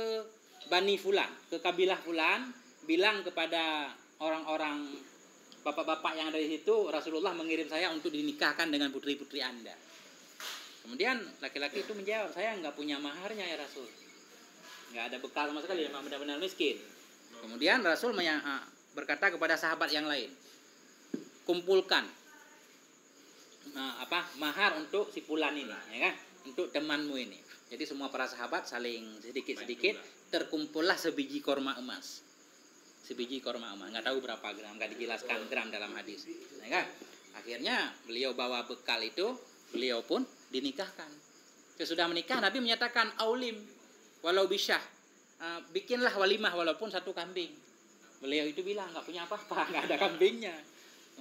Bani Fulan, ke kabilah Fulan, bilang kepada orang-orang bapak-bapak yang ada di situ, Rasulullah mengirim saya untuk dinikahkan dengan putri-putri Anda. Kemudian laki-laki itu menjawab, saya nggak punya maharnya ya Rasul. Nggak ada bekal sama sekali, memang benar-benar miskin. Kemudian Rasul berkata kepada sahabat yang lain, kumpulkan mahar untuk si Fulan ini, ya kan? Untuk temanmu ini. Jadi semua para sahabat saling sedikit-sedikit terkumpullah sebiji korma emas. Sebiji korma emas, nggak tahu berapa gram, nggak dijelaskan gram dalam hadis. Ya kan? Akhirnya beliau bawa bekal itu, beliau pun dinikahkan. Sesudah menikah Nabi menyatakan aulim walau bisyah, bikinlah walimah walaupun 1 kambing. Beliau itu bilang nggak punya apa-apa, nggak ada kambingnya.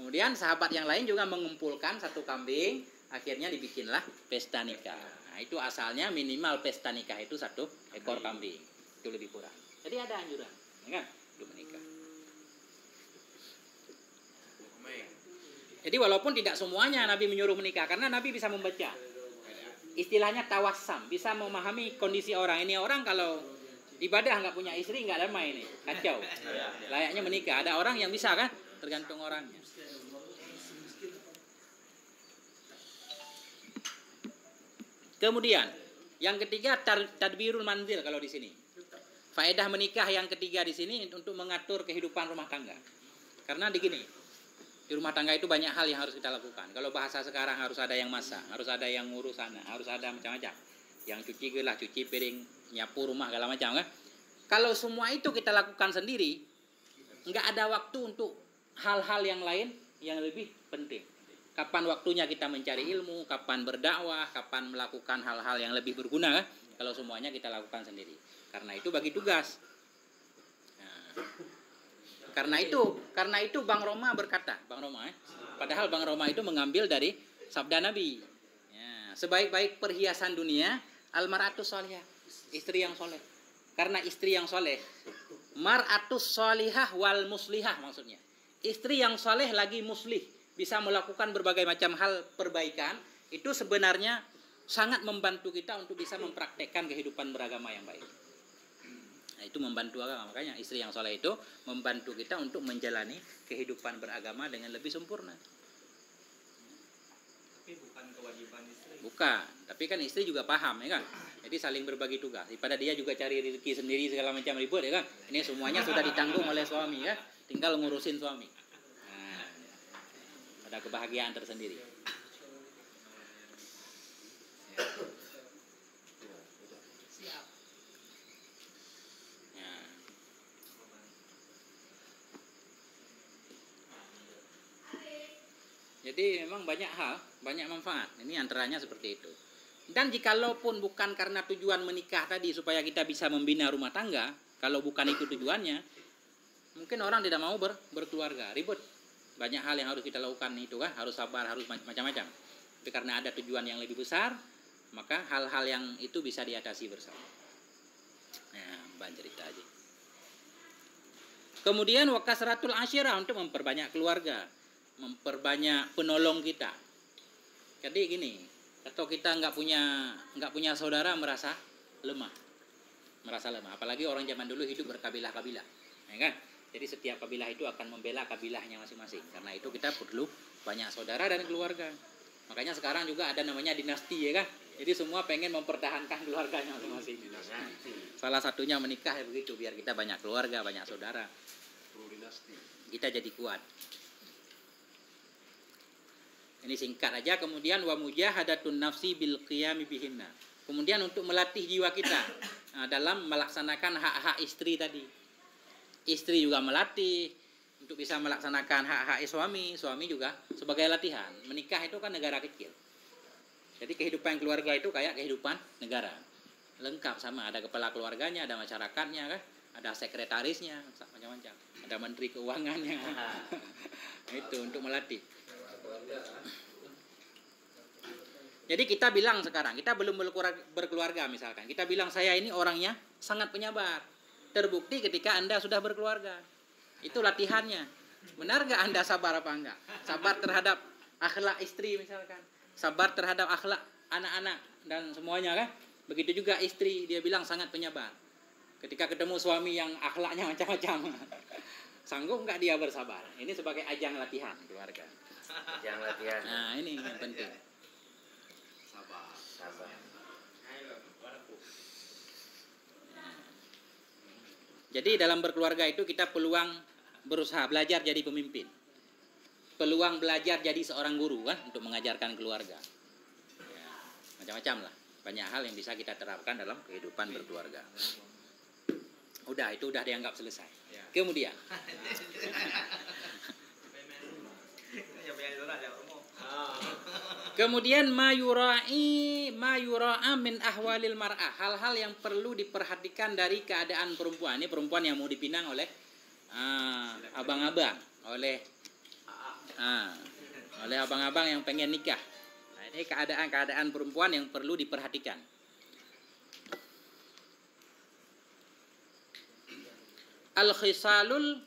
Kemudian sahabat yang lain juga mengumpulkan 1 kambing, akhirnya dibikinlah pesta nikah. Nah, itu asalnya minimal pesta nikah itu 1 ekor kambing, itu lebih kurang. Jadi ada anjuran, ya kan? Untuk menikah. Jadi walaupun tidak semuanya Nabi menyuruh menikah, karena Nabi bisa membaca. Istilahnya tawassam, bisa memahami kondisi orang. Ini orang kalau ibadah nggak punya istri nggak damai ini, kacau. Layaknya menikah. Ada orang yang bisa kan, tergantung orangnya. Kemudian yang ketiga tadbirul manzil kalau di sini. Faedah menikah yang ketiga di sini untuk mengatur kehidupan rumah tangga. Karena begini, di rumah tangga itu banyak hal yang harus kita lakukan. Kalau bahasa sekarang harus ada yang masak, harus ada yang ngurus sana, harus ada macam-macam. Yang cuci gelas, cuci piring, nyapu rumah segala macam kan. Kalau semua itu kita lakukan sendiri, nggak ada waktu untuk hal-hal yang lain yang lebih penting. Kapan waktunya kita mencari ilmu, kapan berdakwah, kapan melakukan hal-hal yang lebih berguna kan? Kalau semuanya kita lakukan sendiri. Karena itu bagi tugas. Nah, karena itu Bang Roma berkata, padahal Bang Roma itu mengambil dari sabda Nabi. Ya, sebaik-baik perhiasan dunia, almaratus solihah, istri yang soleh. Karena istri yang soleh, maratus solihah wal muslihah maksudnya. Istri yang soleh lagi muslih, bisa melakukan berbagai macam hal perbaikan, itu sebenarnya sangat membantu kita untuk bisa mempraktekkan kehidupan beragama yang baik. Nah, itu membantu agama. Makanya istri yang soleh itu membantu kita untuk menjalani kehidupan beragama dengan lebih sempurna. Tapi bukan kewajiban istri. Bukan, tapi kan istri juga paham ya kan. Jadi saling berbagi tugas. Daripada dia juga cari rezeki sendiri segala macam ribut ya kan. Ini semuanya sudah ditanggung oleh suami ya. Tinggal ngurusin suami. Nah, ada kebahagiaan tersendiri. Siap. Nah. Jadi memang banyak hal, banyak manfaat. Ini antaranya seperti itu. Dan jikalaupun bukan karena tujuan menikah tadi supaya kita bisa membina rumah tangga, kalau bukan itu tujuannya, mungkin orang tidak mau berkeluarga, ribut. Banyak hal yang harus kita lakukan itu kan, harus sabar, harus macam-macam. Tapi karena ada tujuan yang lebih besar, maka hal-hal yang itu bisa diatasi bersama. Nah, bahan cerita aja. Kemudian wakasratul asyirah untuk memperbanyak keluarga, memperbanyak penolong kita. Jadi gini, atau kita nggak punya saudara merasa lemah, apalagi orang zaman dulu hidup berkabilah-kabilah, ya kan? Jadi setiap kabilah itu akan membela kabilahnya masing-masing. Karena itu kita perlu banyak saudara dan keluarga. Makanya sekarang juga ada namanya dinasti ya kan? Jadi semua pengen mempertahankan keluarganya masing-masing. Salah satunya menikah ya begitu, biar kita banyak keluarga, banyak saudara. Kita jadi kuat. Ini singkat aja. Kemudian wa mujahadatun nafsi bil qiyami bihinna. Kemudian untuk melatih jiwa kita dalam melaksanakan hak-hak istri tadi. Istri juga melatih untuk bisa melaksanakan hak-hak suami. Suami juga sebagai latihan. Menikah itu kan negara kecil. Jadi kehidupan keluarga itu kayak kehidupan negara. Lengkap sama, ada kepala keluarganya, ada masyarakatnya kan, ada sekretarisnya, macam-macam. Ada menteri keuangannya. Itu untuk melatih. Jadi kita bilang sekarang, kita belum berkeluarga misalkan. Kita bilang saya ini orangnya sangat penyabar. Terbukti ketika Anda sudah berkeluarga. Itu latihannya. Benar gak Anda sabar apa enggak? Sabar terhadap akhlak istri misalkan. Sabar terhadap akhlak anak-anak dan semuanya kan. Begitu juga istri, dia bilang sangat penyabar. Ketika ketemu suami yang akhlaknya macam-macam. Sanggup enggak dia bersabar? Ini sebagai ajang latihan keluarga. Ajang latihan. Nah ini yang penting. Sabar. Jadi dalam berkeluarga itu kita peluang berusaha belajar jadi pemimpin. Peluang belajar jadi seorang guru kan untuk mengajarkan keluarga. Ya, macam-macam lah. Banyak hal yang bisa kita terapkan dalam kehidupan berkeluarga. Itu udah dianggap selesai. Kemudian Kemudian mayura'a min ahwalil mar'ah, hal-hal yang perlu diperhatikan dari keadaan perempuan. Ini perempuan yang mau dipinang oleh abang-abang, oleh abang-abang yang pengen nikah. Nah, ini keadaan perempuan yang perlu diperhatikan. Al-khisalut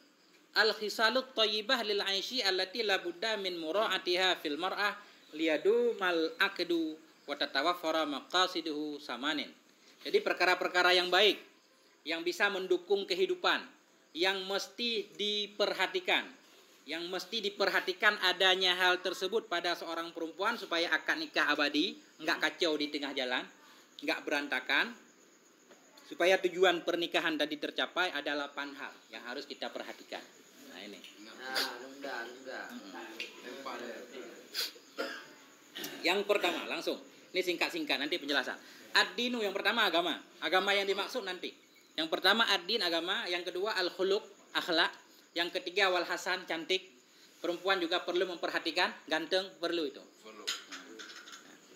thayyibah lil 'aishi allati la budda min mura'atiha fil mar'ah liyadu mal aqdu wa tatawaffara maqasiduhu samanin. Jadi perkara-perkara yang baik yang bisa mendukung kehidupan, yang mesti diperhatikan, adanya hal tersebut pada seorang perempuan supaya akad nikah abadi, enggak kacau di tengah jalan, enggak berantakan, supaya tujuan pernikahan tadi tercapai. Ada 8 hal yang harus kita perhatikan. Nah ini. Yang pertama langsung, ini singkat-singkat nanti penjelasan. Ad-dinu yang pertama agama yang dimaksud nanti. Yang pertama ad-din agama, yang kedua al-khuluq akhlak, yang ketiga wal hasan cantik. Perempuan juga perlu memperhatikan ganteng, perlu itu.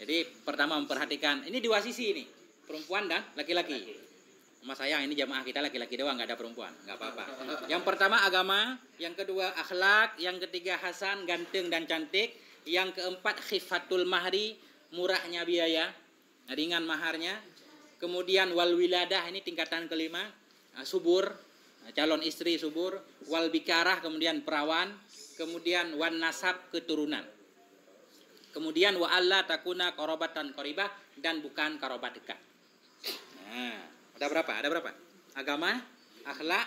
Jadi pertama memperhatikan, ini dua sisi ini, perempuan dan laki-laki. Mas sayang ini jamaah kita laki-laki doang, nggak ada perempuan, nggak apa-apa. Yang pertama agama, yang kedua akhlak, yang ketiga hasan ganteng dan cantik. Yang keempat khifatul mahri, murahnya biaya, ringan maharnya. Kemudian wal wiladah, ini tingkatan kelima, subur, calon istri subur. Wal bikarah, kemudian perawan. Kemudian wan nasab, keturunan. Kemudian wa alla takuna qarabatan qaribah, dan bukan karabat dekat. Nah, ada berapa? agama, akhlak,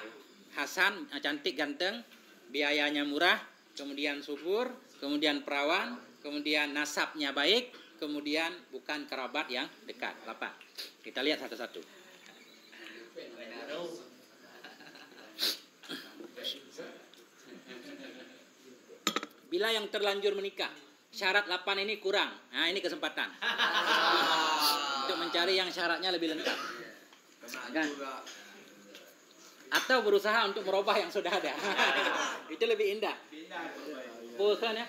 hasan, cantik ganteng, biayanya murah, kemudian subur, kemudian perawan, kemudian nasabnya baik, kemudian bukan kerabat yang dekat. 8. Kita lihat satu-satu. Bila yang terlanjur menikah, syarat 8 ini kurang. Nah, ini kesempatan untuk mencari yang syaratnya lebih lengkap. Kan? Atau berusaha untuk merubah yang sudah ada. Itu lebih indah. Pulsa ya,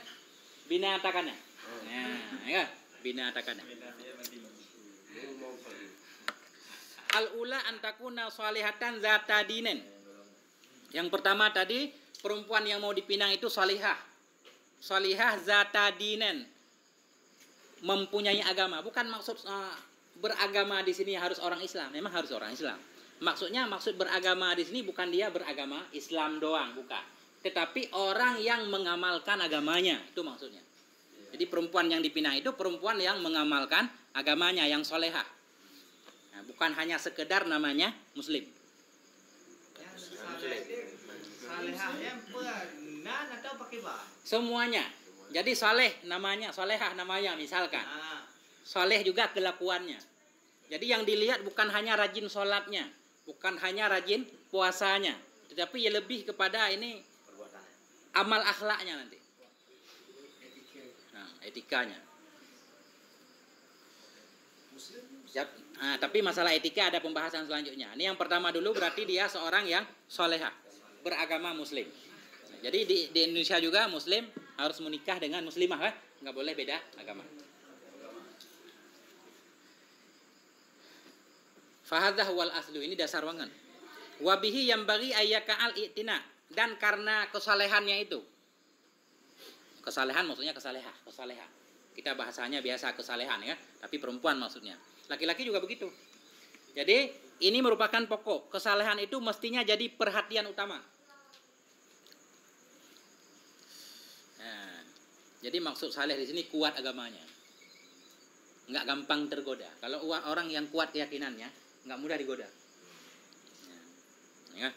binatakannya. Nah, ya, binatakannya. Al-ula antakuna salihatan zata dinen. Yang pertama tadi, perempuan yang mau dipinang itu salihah. Salihah zata dinen, mempunyai agama. Bukan maksud beragama di sini harus orang Islam. Memang harus orang Islam. Maksud beragama di sini bukan dia beragama Islam doang, bukan. Tetapi orang yang mengamalkan agamanya, itu maksudnya. Jadi perempuan yang dipinang itu perempuan yang mengamalkan agamanya, yang solehah. Nah, bukan hanya sekedar namanya Muslim. Salehahnya benar atau pakai bah? Semuanya. Jadi saleh namanya, solehah namanya misalkan. Soleh juga kelakuannya. Jadi yang dilihat bukan hanya rajin sholatnya, bukan hanya rajin puasanya, tetapi ya lebih kepada ini amal akhlaknya nanti. Nah, etikanya. Nah, tapi masalah etika ada pembahasan selanjutnya. Ini yang pertama dulu berarti dia seorang yang solehah, beragama Muslim. Nah, jadi di Indonesia juga Muslim harus menikah dengan Muslimah, kan? Nggak boleh beda agama. Fahadah wal aslu, ini dasar banget. Wabihi yang bagi ayyaka al i'tina, dan karena kesalehannya itu. Kesalehan maksudnya kesaleha. Kita bahasanya biasa kesalehan ya, tapi perempuan maksudnya. Laki-laki juga begitu. Jadi ini merupakan pokok. Kesalehan itu mestinya jadi perhatian utama. Nah, jadi maksud saleh di sini kuat agamanya. Nggak gampang tergoda. Kalau orang yang kuat keyakinannya, nggak mudah digoda. Ya.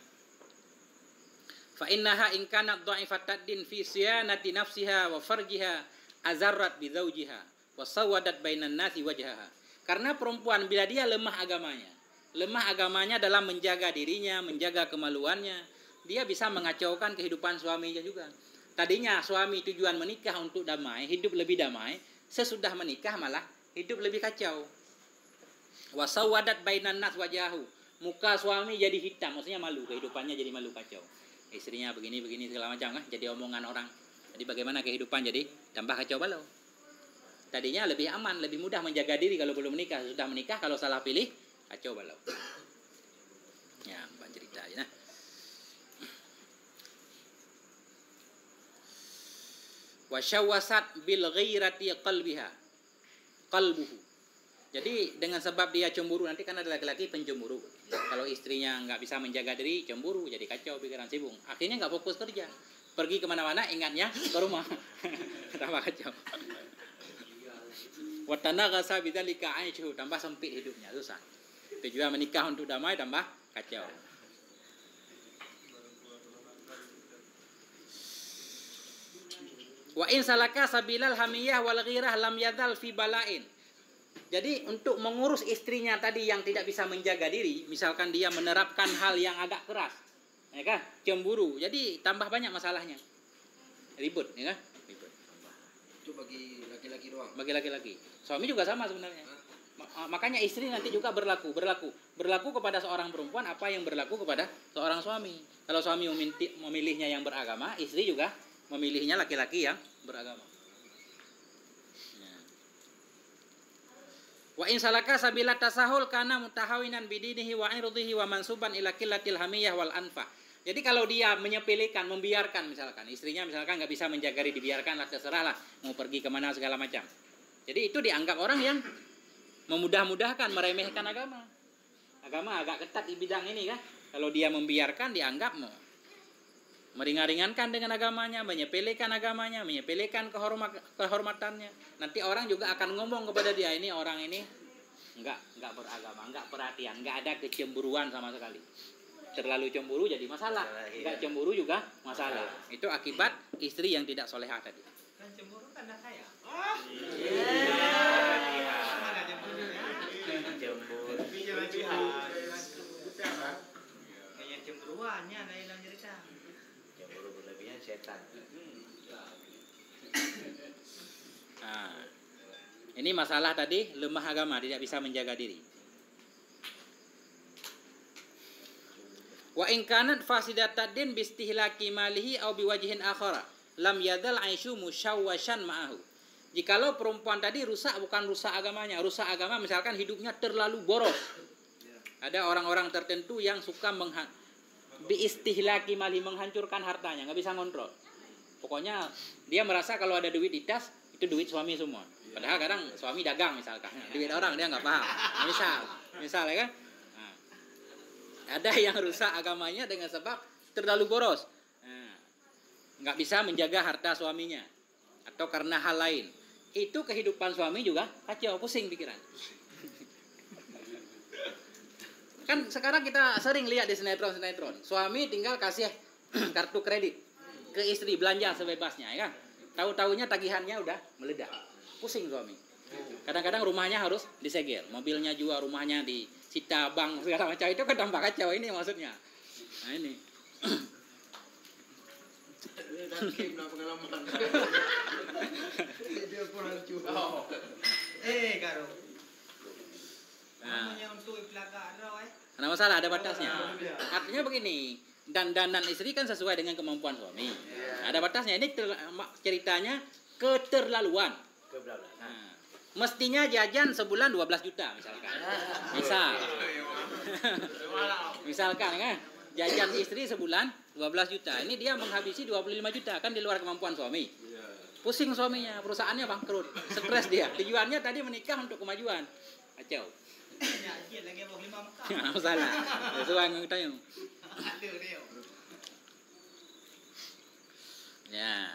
Fa innaha in kanat dha'ifatad din fi siyanati nafsiha wa farjiha azarrat bi zawjiha wa sawadat bainan nasi wajhaha. Karena perempuan bila dia lemah agamanya dalam menjaga dirinya, menjaga kemaluannya, dia bisa mengacaukan kehidupan suaminya juga. Tadinya suami tujuan menikah untuk damai, hidup lebih damai, sesudah menikah malah hidup lebih kacau. Wa sawadat bainan nas wajahu. Muka suami jadi hitam, maksudnya malu, kehidupannya jadi malu, kacau. Istrinya begini segala macam kan, jadi omongan orang. Jadi bagaimana kehidupan jadi tambah kacau balau. Tadinya lebih aman, lebih mudah menjaga diri kalau belum menikah. Sudah menikah kalau salah pilih, kacau balau. Ya, Mbak cerita aja nah. Wa syawasat bil ghairati qalbuhu. Jadi dengan sebab dia cemburu, nanti kan ada laki-laki pencemburu. Kalau istrinya nggak bisa menjaga diri, cemburu, jadi kacau, pikiran sibuk. Akhirnya nggak fokus kerja. Pergi kemana-mana, ingatnya ke rumah. Tambah kacau. Watana rasa bidzalika aishu, tambah sempit hidupnya, susah. Tujuan menikah untuk damai, tambah kacau. Wa in salaka sabilal hamiyah wal ghirah lam yadhal fi bala'in. Jadi untuk mengurus istrinya tadi yang tidak bisa menjaga diri, misalkan dia menerapkan hal yang agak keras, ya kan? Cemburu, jadi tambah banyak masalahnya. Ribut, ya kan? Ribut. Itu bagi laki-laki doang. Bagi laki-laki. Suami juga sama sebenarnya. Makanya istri nanti juga berlaku kepada seorang perempuan apa yang berlaku kepada seorang suami. Kalau suami memilihnya yang beragama, istri juga memilihnya laki-laki yang beragama. Wa in salaka sabila tasahul kana mutahawinan bidinihi wa irdihi wa mansuban ila qillatil hamiyah wal anfa. Jadi kalau dia menyepelekan, membiarkan misalkan istrinya misalkan nggak bisa menjaga diri, dibiarkanlah, terserahlah mau pergi kemana segala macam. Jadi itu dianggap orang yang memudah-mudahkan, meremehkan agama. Agama agak ketat di bidang ini kan. Kalau dia membiarkan dianggap meringan-ringankan dengan agamanya, menyepelekan agamanya, menyepelekan kehormatannya. Nanti orang juga akan ngomong kepada dia, ini orang ini enggak beragama, enggak perhatian, enggak ada kecemburuan sama sekali. terlalu cemburu jadi masalah, nggak cemburu juga masalah. Itu akibat istri yang tidak solehah tadi. Kan cemburu karena kaya. Jembur. Kayak cemburuannya ada yang cerita. Jembur berlebihan setan. Nah, ini masalah tadi lemah agama, tidak bisa menjaga diri. Wa in kanat fasidatad din bistihlaki malihi aw biwajhin akhara lam yadal aisyu musyawwashan ma'ahu. Jikalau perempuan tadi rusak bukan rusak agamanya, rusak agama misalkan hidupnya terlalu boros. Ada orang-orang tertentu yang suka biistihlaki malihi, menghancurkan hartanya, nggak bisa ngontrol. Pokoknya dia merasa kalau ada duit di tas itu duit suami semua. Padahal kadang suami dagang misalkan, duit orang dia nggak paham. Misal ya kan? Nah, ada yang rusak agamanya dengan sebab terlalu boros. Nah, nggak bisa menjaga harta suaminya atau karena hal lain. Itu kehidupan suami juga kacau, pusing pikiran. Kan sekarang kita sering lihat di sinetron-sinetron, suami tinggal kasih kartu kredit ke istri belanja sebebasnya, ya kan? Tahu-tahunya tagihannya udah meledak, pusing suami. Kadang-kadang rumahnya harus disegel, mobilnya juga, rumahnya disita, bank segala macam, itu kan tambah kacau ini maksudnya. Nah ini. Pengalaman. Dia kurang curang. Karo. Nah, Namanya untuk pelaga ada, ada masalah, ada batasnya. Artinya begini, dandanan istri kan sesuai dengan kemampuan suami. Ada batasnya. Ini ceritanya keterlaluan. Kebelakang. Nah, mestinya jajan sebulan 12 juta misalkan. Misalkan kan, jajan istri sebulan 12 juta. Ini dia menghabisi 25 juta, kan di luar kemampuan suami. Pusing suaminya, perusahaannya bangkrut, stres dia. Tujuannya tadi menikah untuk kemajuan. Kacau. Ya, lagi bawa 5 Mekah. Nggak masalah. Sesuai yang kita yang. Ada dia. Ya.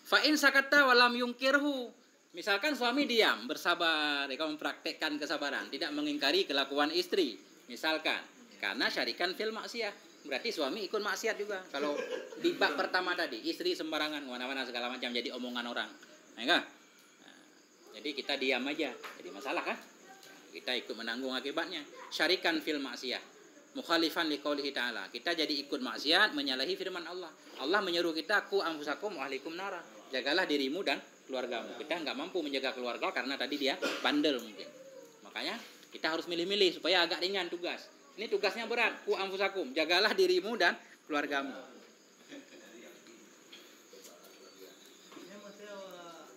Fa in sakata walam yungkirhu. Misalkan suami diam, bersabar, dia mempraktekkan kesabaran, tidak mengingkari kelakuan istri. Misalkan, karena syarikan fil maksiyah. Berarti suami ikut maksiat juga. Kalau di bab pertama tadi, istri sembarangan, mana-mana segala macam jadi omongan orang. Ya kan? Nah, jadi kita diam aja. Jadi masalah kan? Kita ikut menanggung akibatnya. Syarikan fil maksiyah. Mukhalifan liqaulihi ta'ala. Kita jadi ikut maksiat, menyalahi firman Allah. Allah menyuruh kita, ku anfusakum wa ahlikum nara. Jagalah dirimu dan keluargamu. Kita nggak mampu menjaga keluarga karena tadi dia bandel mungkin. Makanya kita harus milih-milih supaya agak ringan tugas. Ini tugasnya berat. Ku anfusakum, jagalah dirimu dan keluargamu. Ini mesti orang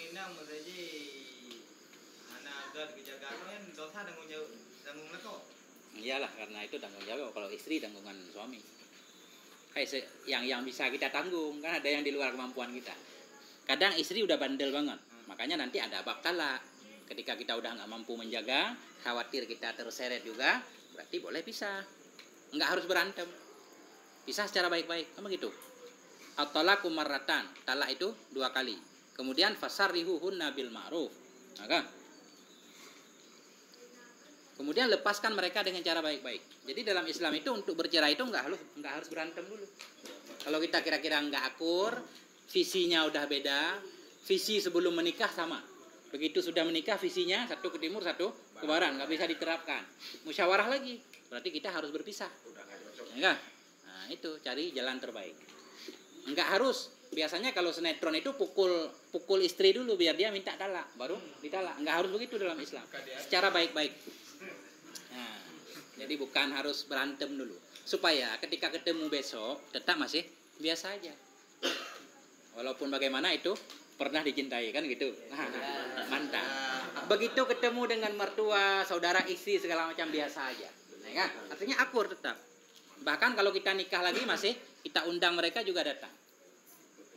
ini mesti anak agar kejagaan kan dosa tanggung lekok. Iyalah, karena itu tanggung jawab. Kalau istri tanggungan suami. Kayak yang bisa kita tanggung, kan ada yang di luar kemampuan kita. Kadang istri udah bandel banget, makanya nanti ada bab talak. Ketika kita udah nggak mampu menjaga, khawatir kita terseret juga, berarti boleh pisah. Nggak harus berantem. Pisah secara baik-baik, kan begitu. At-talaqu marratan, talak itu 2 kali. Kemudian fasarrihuhunna bil ma'ruf. Maka kemudian lepaskan mereka dengan cara baik-baik. Jadi dalam Islam itu untuk bercerai itu nggak harus berantem dulu. Kalau kita kira-kira nggak akur, visinya udah beda, visi sebelum menikah sama. Begitu sudah menikah visinya satu ke timur, satu ke barat, nggak bisa diterapkan. Musyawarah lagi, berarti kita harus berpisah. Ya kan? Nah itu cari jalan terbaik. Nggak harus. Biasanya kalau sinetron itu pukul istri dulu biar dia minta talak, baru ditalak. Nggak harus begitu dalam Islam. Secara baik-baik. Nah, jadi bukan harus berantem dulu. Supaya ketika ketemu besok tetap masih biasa aja. Walaupun bagaimana itu pernah dicintai kan gitu. Mantap. Begitu ketemu dengan mertua, saudara istri segala macam biasa aja. Ya kan? Artinya akur tetap. Bahkan kalau kita nikah lagi masih kita undang mereka juga datang.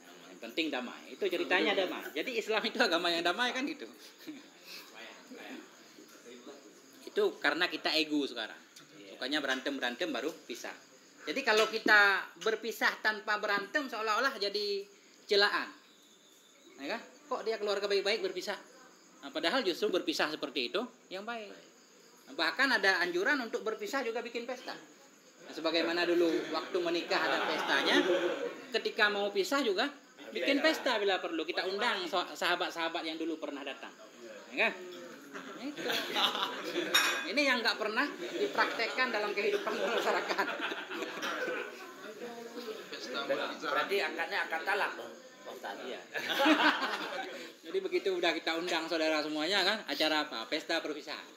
Nah, yang penting damai. Itu ceritanya damai. Jadi Islam itu agama yang damai kan gitu. Itu karena kita ego sekarang. Sukanya berantem baru pisah. Jadi kalau kita berpisah tanpa berantem seolah-olah jadi celaan. Ya kan? Kok dia keluarga baik-baik berpisah? Nah, padahal justru berpisah seperti itu yang baik. Nah, bahkan ada anjuran untuk berpisah juga bikin pesta. Sebagaimana dulu waktu menikah ada pestanya, ketika mau pisah juga bikin pesta bila perlu. Kita undang sahabat-sahabat yang dulu pernah datang. Ya kan? Itu. Ini yang nggak pernah dipraktekkan dalam kehidupan masyarakat. Berarti akadnya akad talak dong, Ustaz. Iya. Jadi begitu udah kita undang saudara semuanya kan, acara apa? Pesta perpisahan.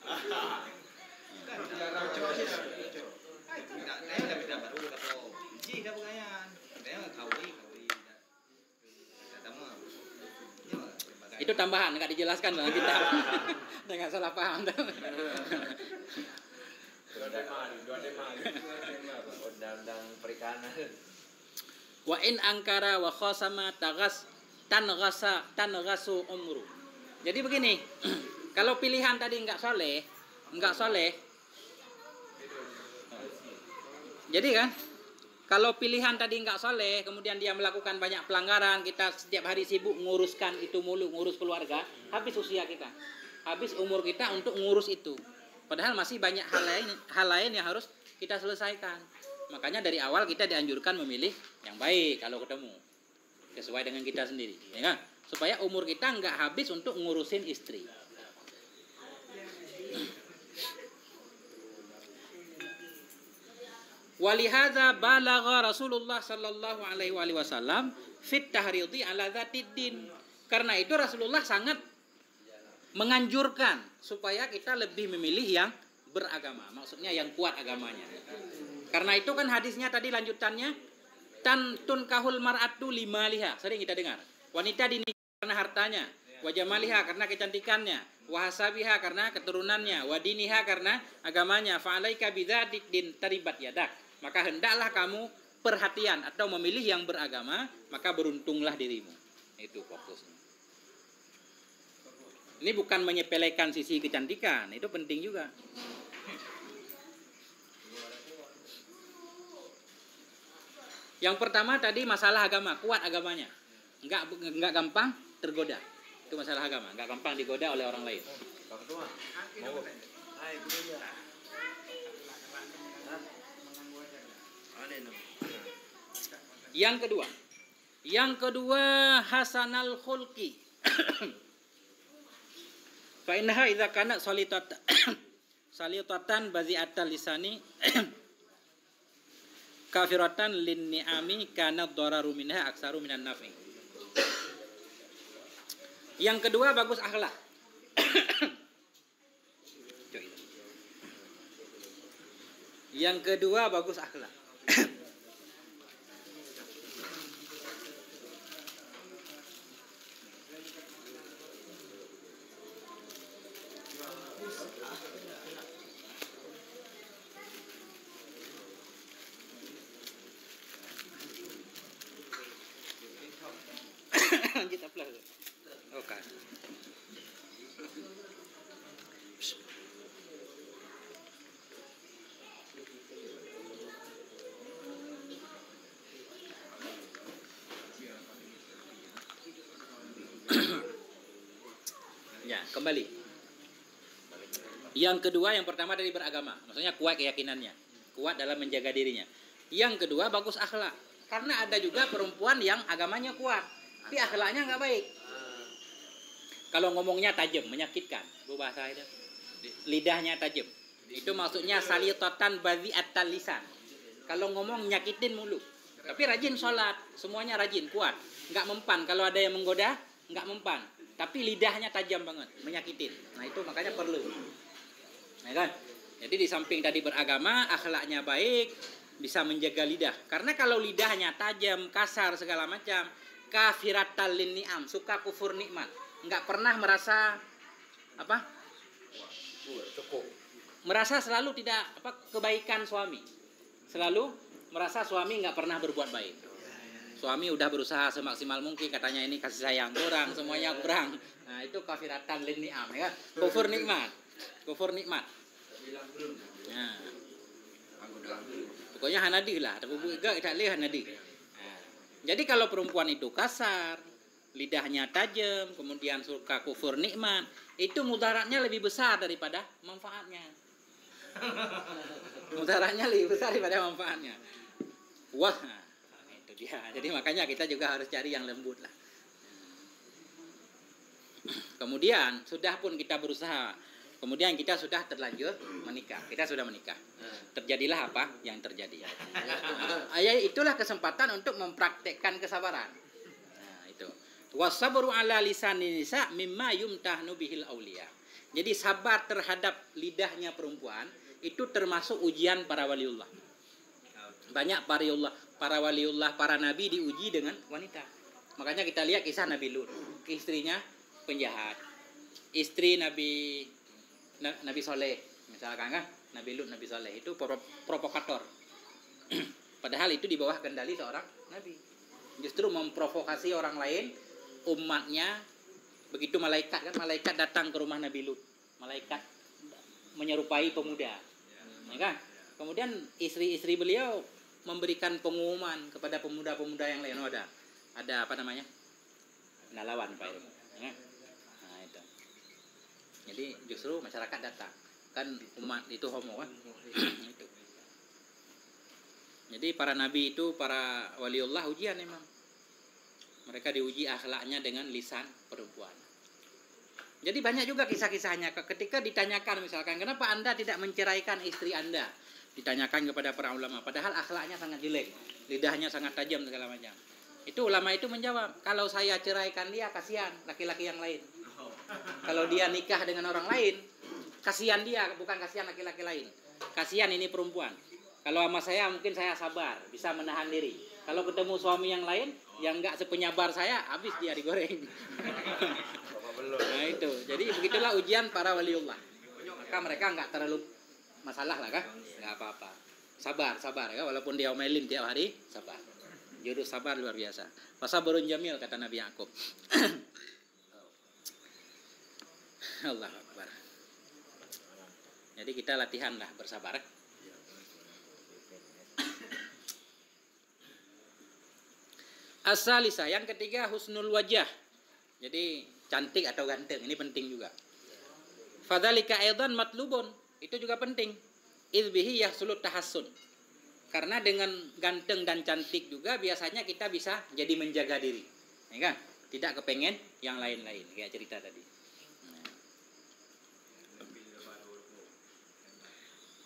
Itu tambahan, nggak dijelaskan dalam kitab. Jangan salah paham. Undang-undang perikanan. Wa in angkara wa khasama tangasu umru. Jadi begini, kalau pilihan tadi enggak soleh. Jadi kan, kalau pilihan tadi enggak soleh, kemudian dia melakukan banyak pelanggaran, kita setiap hari sibuk nguruskan itu mulu, ngurus keluarga, habis usia kita, habis umur kita untuk ngurus itu. Padahal masih banyak hal lain yang harus kita selesaikan. Makanya dari awal kita dianjurkan memilih yang baik kalau ketemu, sesuai dengan kita sendiri, ya kan? Supaya umur kita nggak habis untuk ngurusin istri. Walihada balagha Rasulullah sallallahu alaihi wasallam fit tahridi ala dzatiddin. Karena itu Rasulullah sangat menganjurkan supaya kita lebih memilih yang beragama, maksudnya yang kuat agamanya. Karena itu kan hadisnya tadi lanjutannya, tunkahul mar'atu limaliha, sering kita dengar. Wanita dinikahi karena hartanya, wajamaliha karena kecantikannya, wahasabiha karena keturunannya, wadiniha karena agamanya, fa'alaika bidzatik din taribat yadak. Maka hendaklah kamu perhatian atau memilih yang beragama, maka beruntunglah dirimu. Itu fokusnya. Ini bukan menyepelekan sisi kecantikan, itu penting juga. Yang pertama tadi masalah agama, kuat agamanya, nggak gampang tergoda. Itu masalah agama, nggak gampang digoda oleh orang lain. Yang kedua hasanal khulqi. Fa innaha idza kanat salitatan bazi'atal lisani kafiratan lin ni'ami kana dhararu minha aksaru minan nafi. Yang kedua bagus akhlak. Yang kedua bagus akhlak. Kita plus. Oke. Ya, kembali. Yang kedua, yang pertama dari beragama, maksudnya kuat keyakinannya, kuat dalam menjaga dirinya. Yang kedua bagus akhlak, karena ada juga perempuan yang agamanya kuat, tapi akhlaknya nggak baik. Kalau ngomongnya tajam, menyakitkan, bu bahasa itu, lidahnya tajam. Itu maksudnya salitatan bazi'atal lisan. Kalau ngomong nyakitin mulu, tapi rajin sholat, semuanya rajin, kuat, nggak mempan. Kalau ada yang menggoda, nggak mempan. Tapi lidahnya tajam banget, menyakitin. Nah itu makanya perlu. Ya kan? Jadi di samping tadi beragama, akhlaknya baik, bisa menjaga lidah. Karena kalau lidahnya tajam, kasar segala macam, kafiratal lin ni'am, suka kufur nikmat, nggak pernah merasa apa? Cukup. Merasa selalu tidak kebaikan suami. Selalu merasa suami nggak pernah berbuat baik. Suami udah berusaha semaksimal mungkin, katanya ini kasih sayang kurang, semuanya kurang. Nah itu kafiratan lin ni'am, ya kan? Kufur nikmat. Kufur nikmat. Nah. Pokoknya hanadi lah, tapi enggak tak lihat hanadi. Nah. Jadi kalau perempuan itu kasar, lidahnya tajam, kemudian suka kufur nikmat, itu mudaratnya lebih besar daripada manfaatnya. Mudaratnya lebih besar daripada manfaatnya. Wah, itu dia. Jadi makanya kita juga harus cari yang lembut lah. Kemudian sudah pun kita berusaha, kemudian kita sudah terlanjur menikah, kita sudah menikah. Terjadilah apa yang terjadi. Itulah kesempatan untuk mempraktekkan kesabaran. Nah, itu. Wasabru ala lisanin nisa mimma yumtahnu bihil auliya. Jadi sabar terhadap lidahnya perempuan itu termasuk ujian para waliullah. Banyak para waliullah, para nabi diuji dengan wanita. Makanya kita lihat kisah Nabi Lut, istrinya penjahat, istri Nabi Soleh, misalkan kan, Nabi Lut, Nabi Soleh itu provokator. Padahal itu di bawah kendali seorang nabi. Justru memprovokasi orang lain, umatnya. Begitu malaikat datang ke rumah Nabi Lut, malaikat menyerupai pemuda, ya kan? Kemudian istri-istri beliau memberikan pengumuman kepada pemuda-pemuda yang lain. Ada apa namanya? Nalawan Pak. Ya. Nah, itu. Jadi justru masyarakat datang. Kan umat itu homo kan? Itu. Jadi para nabi itu, para waliullah ujian memang. Mereka diuji akhlaknya dengan lisan perempuan. Jadi banyak juga kisah-kisahnya. Ketika ditanyakan misalkan, kenapa Anda tidak menceraikan istri Anda? Ditanyakan kepada para ulama. Padahal akhlaknya sangat jelek, lidahnya sangat tajam segala macam. Itu ulama itu menjawab, kalau saya ceraikan dia, kasihan laki-laki yang lain. Kalau dia nikah dengan orang lain, kasihan dia, bukan kasihan laki-laki lain. Kasihan ini perempuan. Kalau sama saya mungkin saya sabar, bisa menahan diri. Kalau ketemu suami yang lain, yang enggak sepenyabar saya, habis dia digoreng. Nah itu, jadi begitulah ujian para waliullah. Maka mereka enggak terlalu masalah lah kan, enggak apa-apa. Sabar ya, walaupun dia omelin tiap hari, sabar. Jurus sabar luar biasa. Fasabrun jamil kata Nabi Yakub. Allahu Akbar. Jadi kita latihan lah bersabar. As-salisa, yang ketiga husnul wajah. Jadi cantik atau ganteng, ini penting juga. Fadzalika aidan matlubun, itu juga penting. Izbihi yahsulut tahassun. Karena dengan ganteng dan cantik juga biasanya kita bisa jadi menjaga diri. Ya kan? Tidak kepengen yang lain-lain, kayak cerita tadi.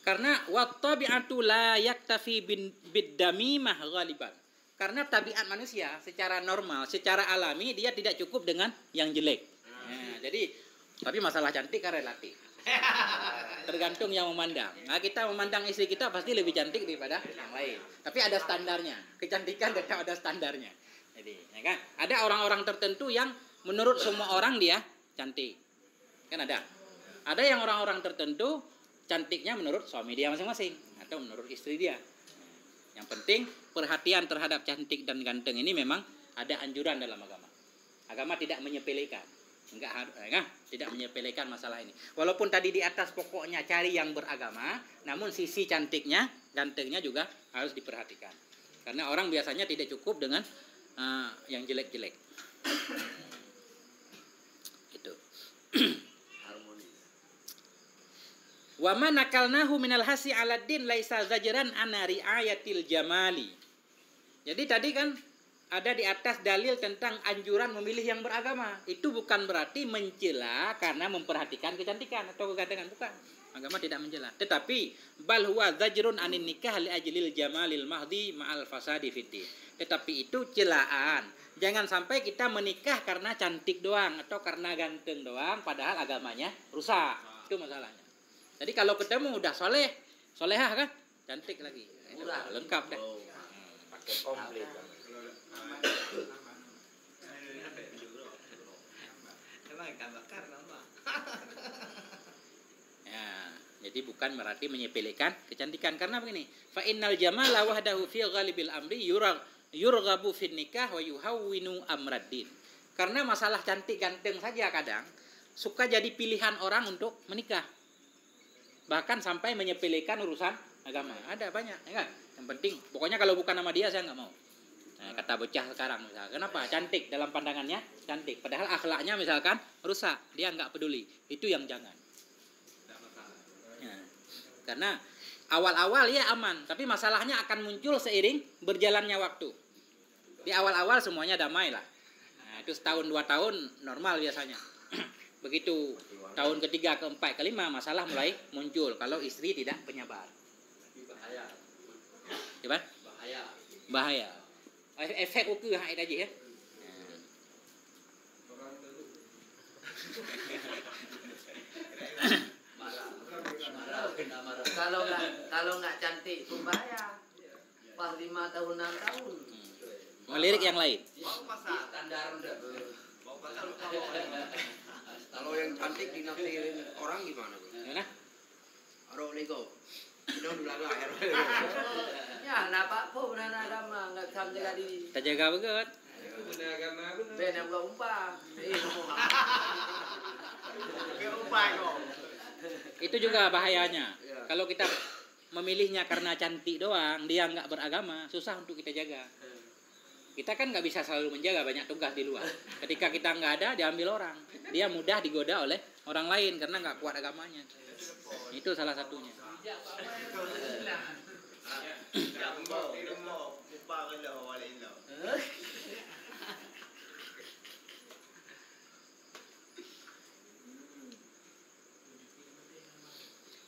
Karena wattabi'atu la yaktafi bid-damimah ghaliban. Karena tabiat manusia secara normal, secara alami dia tidak cukup dengan yang jelek. Nah, jadi tapi masalah cantik kan relatif. Tergantung yang memandang. Nah, kita memandang istri kita pasti lebih cantik daripada yang lain. Tapi ada standarnya. Kecantikan tetap ada standarnya. Jadi, ya kan? Ada orang-orang tertentu yang menurut semua orang dia cantik. Kan ada. Ada yang orang-orang tertentu cantiknya menurut suami dia masing-masing atau menurut istri dia. Yang penting perhatian terhadap cantik dan ganteng ini memang ada anjuran dalam agama. Agama tidak menyepelekan. Tidak menyepelekan masalah ini. Walaupun tadi di atas pokoknya cari yang beragama, namun sisi cantiknya, gantengnya juga harus diperhatikan. Karena orang biasanya tidak cukup dengan yang jelek-jelek. Itu. Wa man nakalnahu minal hasi 'aladdin laisa zajran ana ri'ayatil jamali. Jadi tadi kan ada di atas dalil tentang anjuran memilih yang beragama. Itu bukan berarti mencela karena memperhatikan kecantikan atau kegantengan, bukan. Agama tidak mencela. Tetapi bal huwa zajrun anin nikah li ajlil jamalil mahdi ma'al fasadi fiddin. Tetapi itu celaan. Jangan sampai kita menikah karena cantik doang atau karena ganteng doang padahal agamanya rusak. Itu masalahnya. Jadi kalau ketemu udah solehah kan, cantik lagi, murah, lengkap dah. Pakai komplit. Ya, jadi bukan berarti menyepelekan kecantikan karena begini. Fa innal jamala wahdahu fi ghalibil amri yurghabu fin nikah wa yuhawwinu amraddin. Karena masalah cantik ganteng saja kadang suka jadi pilihan orang untuk menikah. Bahkan sampai menyepelekan urusan agama. Ada banyak, ya kan? Yang penting, pokoknya kalau bukan nama dia saya nggak mau. Nah, kata bocah sekarang misalnya, kenapa? Cantik dalam pandangannya, cantik. Padahal akhlaknya misalkan rusak, dia nggak peduli. Itu yang jangan. Ya. Karena awal-awal ya aman, tapi masalahnya akan muncul seiring berjalannya waktu. Di awal-awal semuanya damai lah. Nah, itu setahun 2 tahun normal biasanya. Begitu tahun ketiga, keempat, kelima masalah mulai muncul kalau istri tidak penyabar. Bahaya. Gimana? Bahaya. Bahaya. Efek ukur hak aja ya. Kalau nggak cantik pun bahaya. Pas 5 tahun 6 tahun. Melirik yang lain. Bawa pasar. Standar udah. Bawa pasar lupa bawa. Kalau yang cantik dinafsirin orang gimana, Bu? Gimana? Aro lego. Kita di belakang ya. Ya, napa pun benar agama nggak bisa menjaga diri. Kita jaga banget. Benar agama benar. Ben yang gua umpah. Upay kok. Itu juga bahayanya. Kalau kita memilihnya karena cantik doang, dia nggak beragama, susah untuk kita jaga. Kita kan nggak bisa selalu menjaga, banyak tugas di luar. Ketika kita nggak ada, diambil orang. Dia mudah digoda oleh orang lain karena nggak kuat agamanya. Itu salah satunya.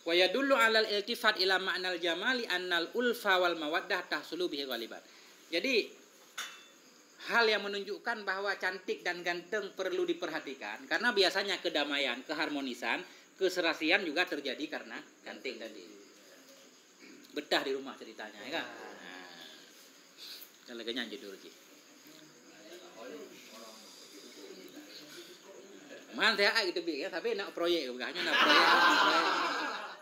Wa yadullu 'alal iltifat ila ma'nal jamali annal ulfa wal mawaddah tahsulu bihi ghaliban. Jadi hal yang menunjukkan bahwa cantik dan ganteng perlu diperhatikan karena biasanya kedamaian, keharmonisan, keserasian juga terjadi karena cantik tadi. Betah di rumah ceritanya, ya kan? Nah, kalau kenyang judul sih. Man saya gitu bi, ya, tapi nak proyek bukannya nak proyek.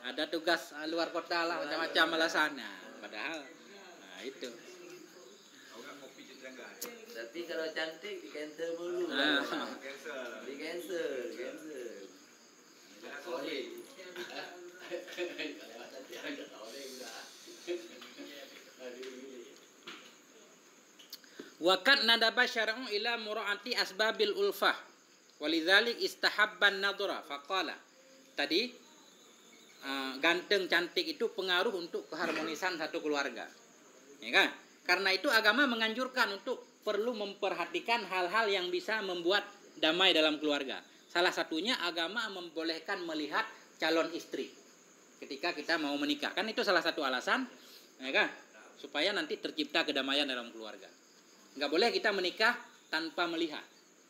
Ada tugas luar kota lah macam-macam alasannya. Padahal, nah itu. Tapi kalau cantik di cancel mulu. Nah. Di cancel. Wakat nadaba syar'u ila mura'ati asbabil ulfah. Walidzalik istahabban nadhra faqala. Tadi ganteng cantik itu pengaruh untuk keharmonisan satu keluarga. Ya kan? Karena itu agama menganjurkan untuk perlu memperhatikan hal-hal yang bisa membuat damai dalam keluarga. Salah satunya agama membolehkan melihat calon istri ketika kita mau menikah. Kan itu salah satu alasan, ya kan? Supaya nanti tercipta kedamaian dalam keluarga. Nggak boleh kita menikah tanpa melihat.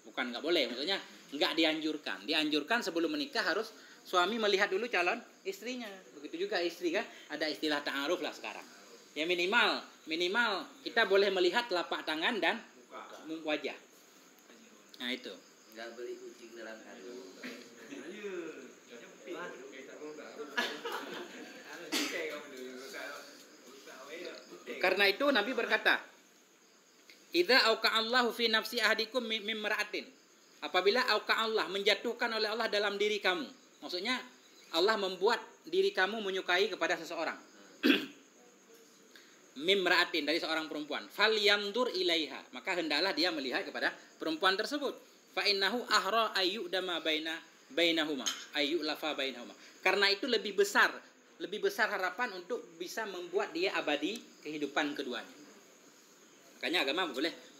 Bukan nggak boleh, maksudnya nggak dianjurkan. Dianjurkan sebelum menikah harus suami melihat dulu calon istrinya. Begitu juga istri kan, ada istilah ta'aruf lah sekarang. Ya minimal kita boleh melihat telapak tangan dan wajah. Nah itu. Nggak beli kucing dalam karung. Karena itu Nabi berkata, "Idza auqa'allahu fi nafsi ahadikum mimra'atin." Apabila auqa'allah menjatuhkan oleh Allah dalam diri kamu. Maksudnya Allah membuat diri kamu menyukai kepada seseorang. Mimra'atin dari seorang perempuan. Falyandur ilaiha, maka hendaklah dia melihat kepada perempuan tersebut. Fa innahu ahra ayyudama bainahuma, ayyulafa bainahuma. Karena itu lebih besar harapan untuk bisa membuat dia abadi kehidupan keduanya. Makanya agama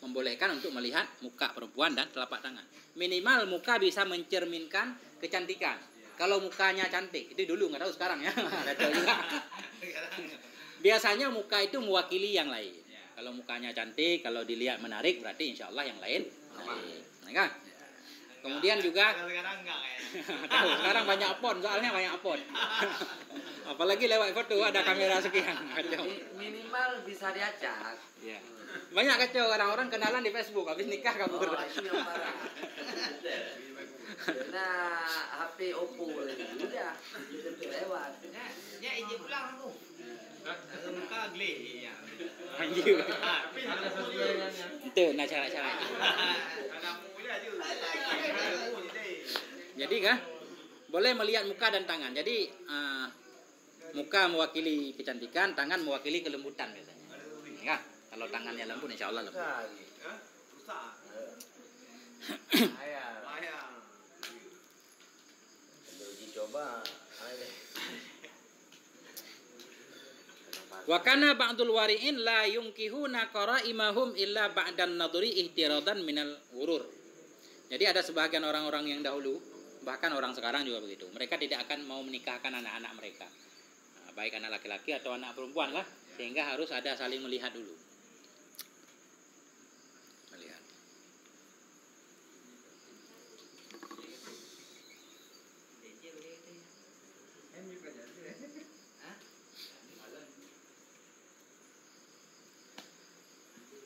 membolehkan untuk melihat muka perempuan dan telapak tangan. Minimal muka bisa mencerminkan kecantikan. Kalau mukanya cantik, itu dulu nggak tahu sekarang ya. Kacau juga. Biasanya muka itu mewakili yang lain. Kalau mukanya cantik, kalau dilihat menarik, berarti insya Allah yang lain menarik. Nah, kan? Kemudian juga Sekarang enggak kayaknya. tahu sekarang banyak pon, soalnya banyak pon. Apalagi lewat foto ada kamera sekian. Kacau. Minimal bisa diacak. Ya. Banyak kacau orang-orang kenalan di Facebook, habis nikah kabur. Oh, itu yang parah. Nah, HP Oppo lagi. Udah. Lewat. Ya ini pulang aku. Muka geli ya. Anjir. Tapi ada sesuatu. Itu nah cara-cara. Ada mulia juga. Jadi kan boleh melihat muka dan tangan. Jadi muka mewakili kecantikan, tangan mewakili kelembutan biasanya. Ya, kalau tangannya lembut insya Allah lembut. Rusak. Ayah. Bayang. Uji coba. Wa kana ba'dul wari'in la yunkihuna qara'imahum illa ba'dan nadri ihtiradan minal ghurur. Jadi ada sebagian orang-orang yang dahulu, bahkan orang sekarang juga begitu. Mereka tidak akan mau menikahkan anak-anak mereka. Nah, baik anak laki-laki atau anak perempuan lah, sehingga harus ada saling melihat dulu. Melihat.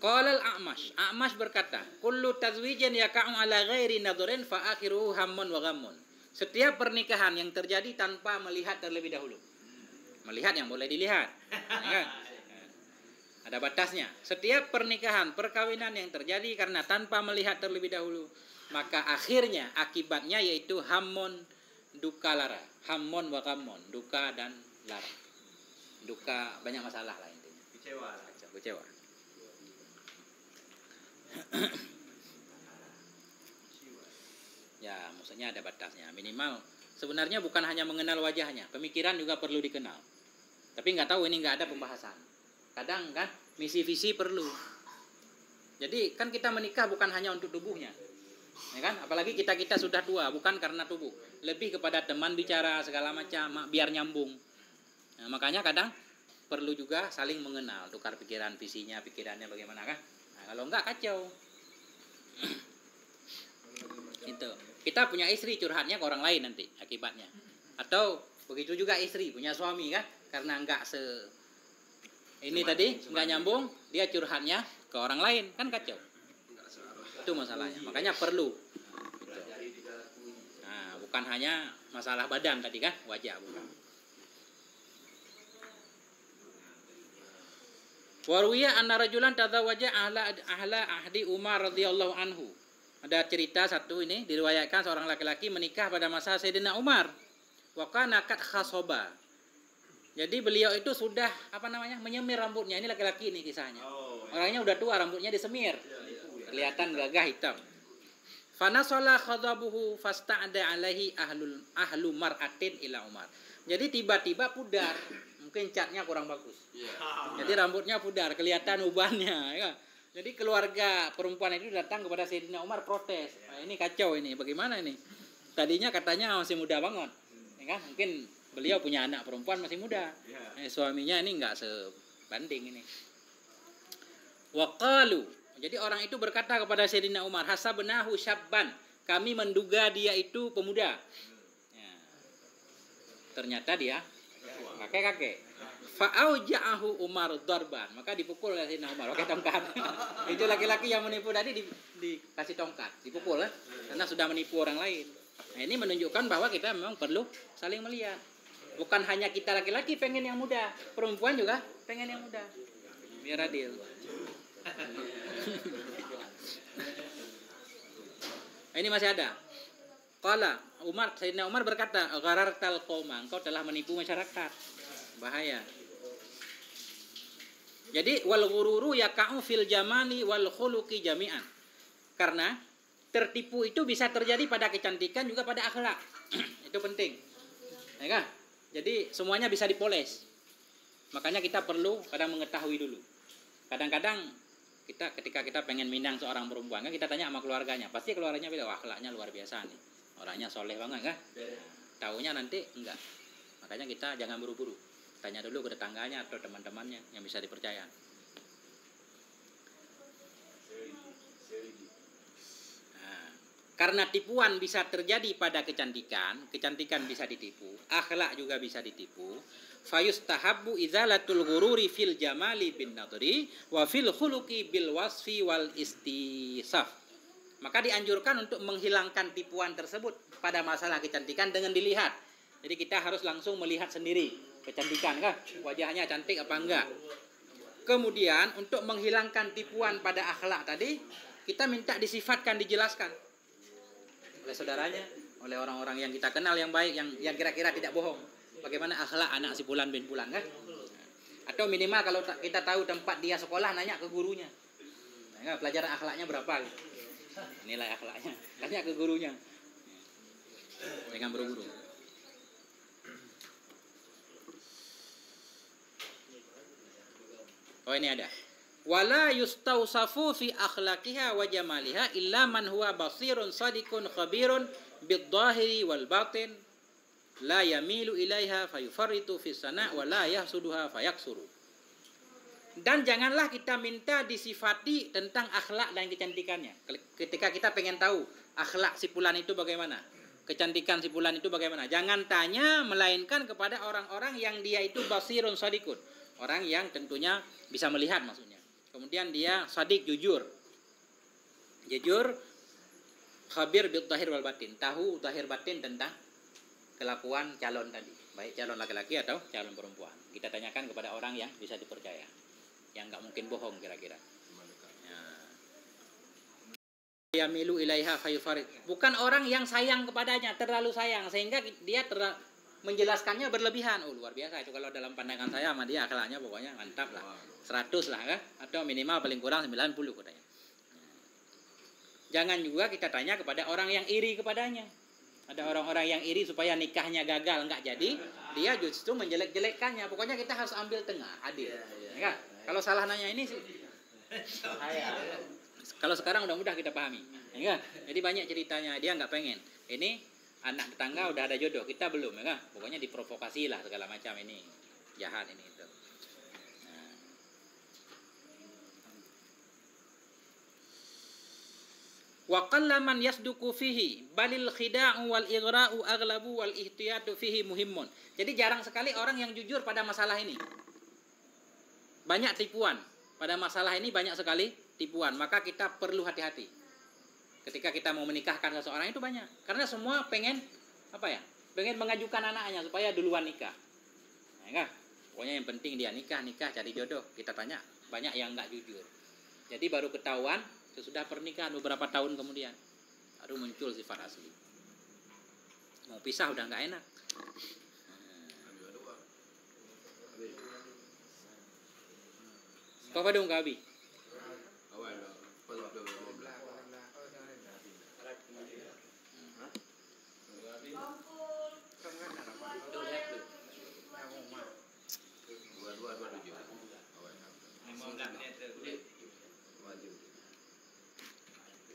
Qala al-A'mash, A'mash berkata, kullu tazwijin yaka'u ala ghairi nadhrin fa akhiruhu hammun wa ghammun. Setiap pernikahan yang terjadi tanpa melihat terlebih dahulu. Melihat yang boleh dilihat. Ya kan? Ada batasnya. Setiap pernikahan, perkawinan yang terjadi karena tanpa melihat terlebih dahulu, maka akhirnya, akibatnya yaitu hammun, duka lara. Hammun wa ghammun, duka dan lara. Duka, banyak masalah lah intinya. Kecewa. Ya, maksudnya ada batasnya. Minimal sebenarnya bukan hanya mengenal wajahnya, pemikiran juga perlu dikenal. Tapi nggak tahu, ini nggak ada pembahasan. Kadang kan misi visi perlu. Jadi kan kita menikah bukan hanya untuk tubuhnya, ya kan? Apalagi kita sudah tua, bukan karena tubuh, lebih kepada teman bicara segala macam, biar nyambung. Nah, makanya kadang perlu juga saling mengenal, tukar pikiran, visinya, pikirannya bagaimana kan? Nah, kalau enggak kacau. Itu. Kita punya istri, curhatnya ke orang lain nanti akibatnya. Atau begitu juga istri punya suami kan, karena enggak enggak nyambung, dia curhatnya ke orang lain, kan kacau. Itu masalahnya. Makanya perlu. Gitu. Nah, bukan hanya masalah badan tadi kan, wajah bukan. Waruya anna rajulan tazawwaja ahla ahdi Umar radhiyallahu anhu. Ada cerita satu ini diriwayatkan seorang laki-laki menikah pada masa Sayyidina Umar. Wa kana kat khasoba. Jadi beliau itu sudah menyemir rambutnya. Ini laki-laki ini kisahnya. Orangnya udah tua, rambutnya disemir. Kelihatan gagah hitam. Fanasala khadabuhu fasta'ada alaihi ahlu mar'atin ila Umar. Jadi tiba-tiba pudar. Mungkin catnya kurang bagus. Jadi rambutnya pudar, kelihatan ubannya. Ya. Jadi keluarga perempuan itu datang kepada Sayyidina Umar protes. Nah, ini kacau ini, bagaimana ini? Tadinya katanya masih muda banget. Ya kan? Mungkin beliau punya anak perempuan masih muda. Suaminya ini enggak sebanding ini. Waqalu. Jadi orang itu berkata kepada Sayyidina Umar, hasabnahu syabban. Kami menduga dia itu pemuda. Ya. Ternyata dia kakek. Fa'auja'ahu Umar darban. Maka dipukul oleh Sayyidina Umar pakai tongkat. Itu laki-laki yang menipu tadi dikasih tongkat, dipukul karena sudah menipu orang lain. Nah, ini menunjukkan bahwa kita memang perlu saling melihat. Bukan hanya kita laki-laki pengen yang muda, perempuan juga pengen yang muda. Biar adil. Ini masih ada. Qala Sayyidina Umar berkata, gharartal qauma, engkau telah menipu masyarakat. Bahaya. Jadi wal ghururu yaka'u fil jamali wal khuluqi jami'an. Karena tertipu itu bisa terjadi pada kecantikan juga pada akhlak. Itu penting. Ya kan? Jadi semuanya bisa dipoles. Makanya kita perlu kadang mengetahui dulu. Kadang-kadang ketika kita pengen minang seorang perempuan, kan kita tanya sama keluarganya. Pasti keluarganya bilang, wah akhlaknya luar biasa nih. Orangnya soleh banget kan? Taunya nanti enggak. Makanya kita jangan buru-buru. Tanya dulu ke tetangganya atau teman-temannya yang bisa dipercaya. Nah, karena tipuan bisa terjadi pada kecantikan bisa ditipu, akhlak juga bisa ditipu. Fayustahabbu izalatul ghururi fil jamali bin nadri wa fil khuluqi bil wasfi wal istisaf. Maka dianjurkan untuk menghilangkan tipuan tersebut pada masalah kecantikan dengan dilihat. Jadi kita harus langsung melihat sendiri kecantikan kan, wajahnya cantik apa enggak. Kemudian untuk menghilangkan tipuan pada akhlak tadi, kita minta disifatkan, dijelaskan oleh saudaranya, oleh orang-orang yang kita kenal yang baik, yang kira-kira tidak bohong. Bagaimana akhlak anak si Fulan bin Fulan kan? Atau minimal kalau kita tahu tempat dia sekolah, nanya ke gurunya. Nah, pelajaran akhlaknya berapa gitu. Nilai akhlaknya, tanya ke gurunya. Jangan buru-buru. Oh ini ada. Wala yustausafu fi akhlaqiha wa jamaliha illa man huwa basirun sadiqun khabirun bidh-dhahiri wal batin la yamilu ilaiha fayufarritu fi sana' wa la yahsuduha fayaksuru. Dan janganlah kita minta disifati tentang akhlak dan kecantikannya. Ketika kita pengen tahu akhlak si fulan itu bagaimana, kecantikan si fulan itu bagaimana, jangan tanya melainkan kepada orang-orang yang dia itu basirun sadiqun, orang yang tentunya bisa melihat maksudnya. Kemudian dia sadik, jujur, khabir bil tahir wal batin, tahu tahir batin tentang kelakuan calon tadi, baik calon laki-laki atau calon perempuan. Kita tanyakan kepada orang yang bisa dipercaya, yang nggak mungkin bohong kira-kira. Ya milu ilaiha fayufarid, bukan orang yang sayang kepadanya, terlalu sayang sehingga dia menjelaskannya berlebihan. Oh luar biasa itu kalau dalam pandangan saya sama dia akhlaknya pokoknya mantap lah, 100 lah kan, atau minimal paling kurang 90 katanya. Jangan juga kita tanya kepada orang yang iri kepadanya. Ada orang-orang yang iri supaya nikahnya gagal nggak jadi, dia justru menjelek-jelekkannya. Pokoknya kita harus ambil tengah, adil. Ya kan? Kalau salah nanya ini sih kalau sekarang udah mudah kita pahami, ya kan? Jadi banyak ceritanya, dia nggak pengen. Ini anak tetangga udah ada jodoh, kita belum, ya kan? Pokoknya diprovokasi lah segala macam, ini jahat ini itu. Nah. Wa qalla man yasduqu fihi balil khida'u wal ighra'u aghlabu wal ihtiyatu fihi muhimmun. Jadi jarang sekali orang yang jujur pada masalah ini. Banyak tipuan. Pada masalah ini banyak sekali tipuan, maka kita perlu hati-hati. Ketika kita mau menikahkan seseorang itu banyak. Karena semua pengen apa ya? Pengen mengajukan anaknya supaya duluan nikah. Nah, enggak? Pokoknya yang penting dia nikah cari jodoh. Kita tanya, banyak yang enggak jujur. Jadi baru ketahuan sesudah pernikahan beberapa tahun kemudian baru muncul sifat asli. Mau pisah udah enggak enak. Apa dong Kabi?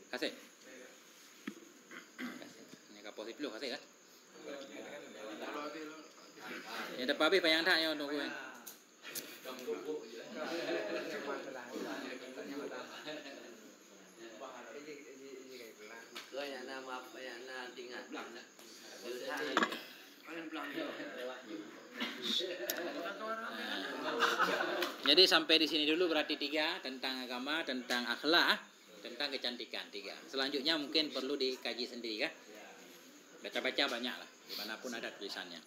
Kasih. Ini kapos itu kasih kan? Ya ada papi payang tak ya untuk gue. Banyak nama banyak nama tinggal. Jadi sampai di sini dulu berarti 3 tentang agama, tentang akhlak, tentang kecantikan 3. Selanjutnya mungkin perlu dikaji sendiri kan? Baca-baca banyak lah, dimanapun ada tulisannya.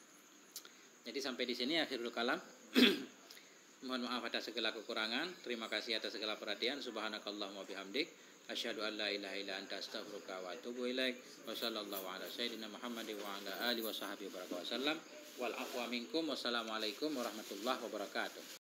Jadi sampai di sini akhirul kalam. Mohon maaf atas segala kekurangan. Terima kasih atas segala perhatian. Subhanakallahumma bihamdik, asyhadu an la ilaha illa anta astaghfiruka wa atubu ilaik. Wa sallallahu ala sayyidina Muhammadin wa ala alihi wa sahbihi wa sallam. Wal afwa minkum. Wassalamualaikum warahmatullahi wabarakatuh.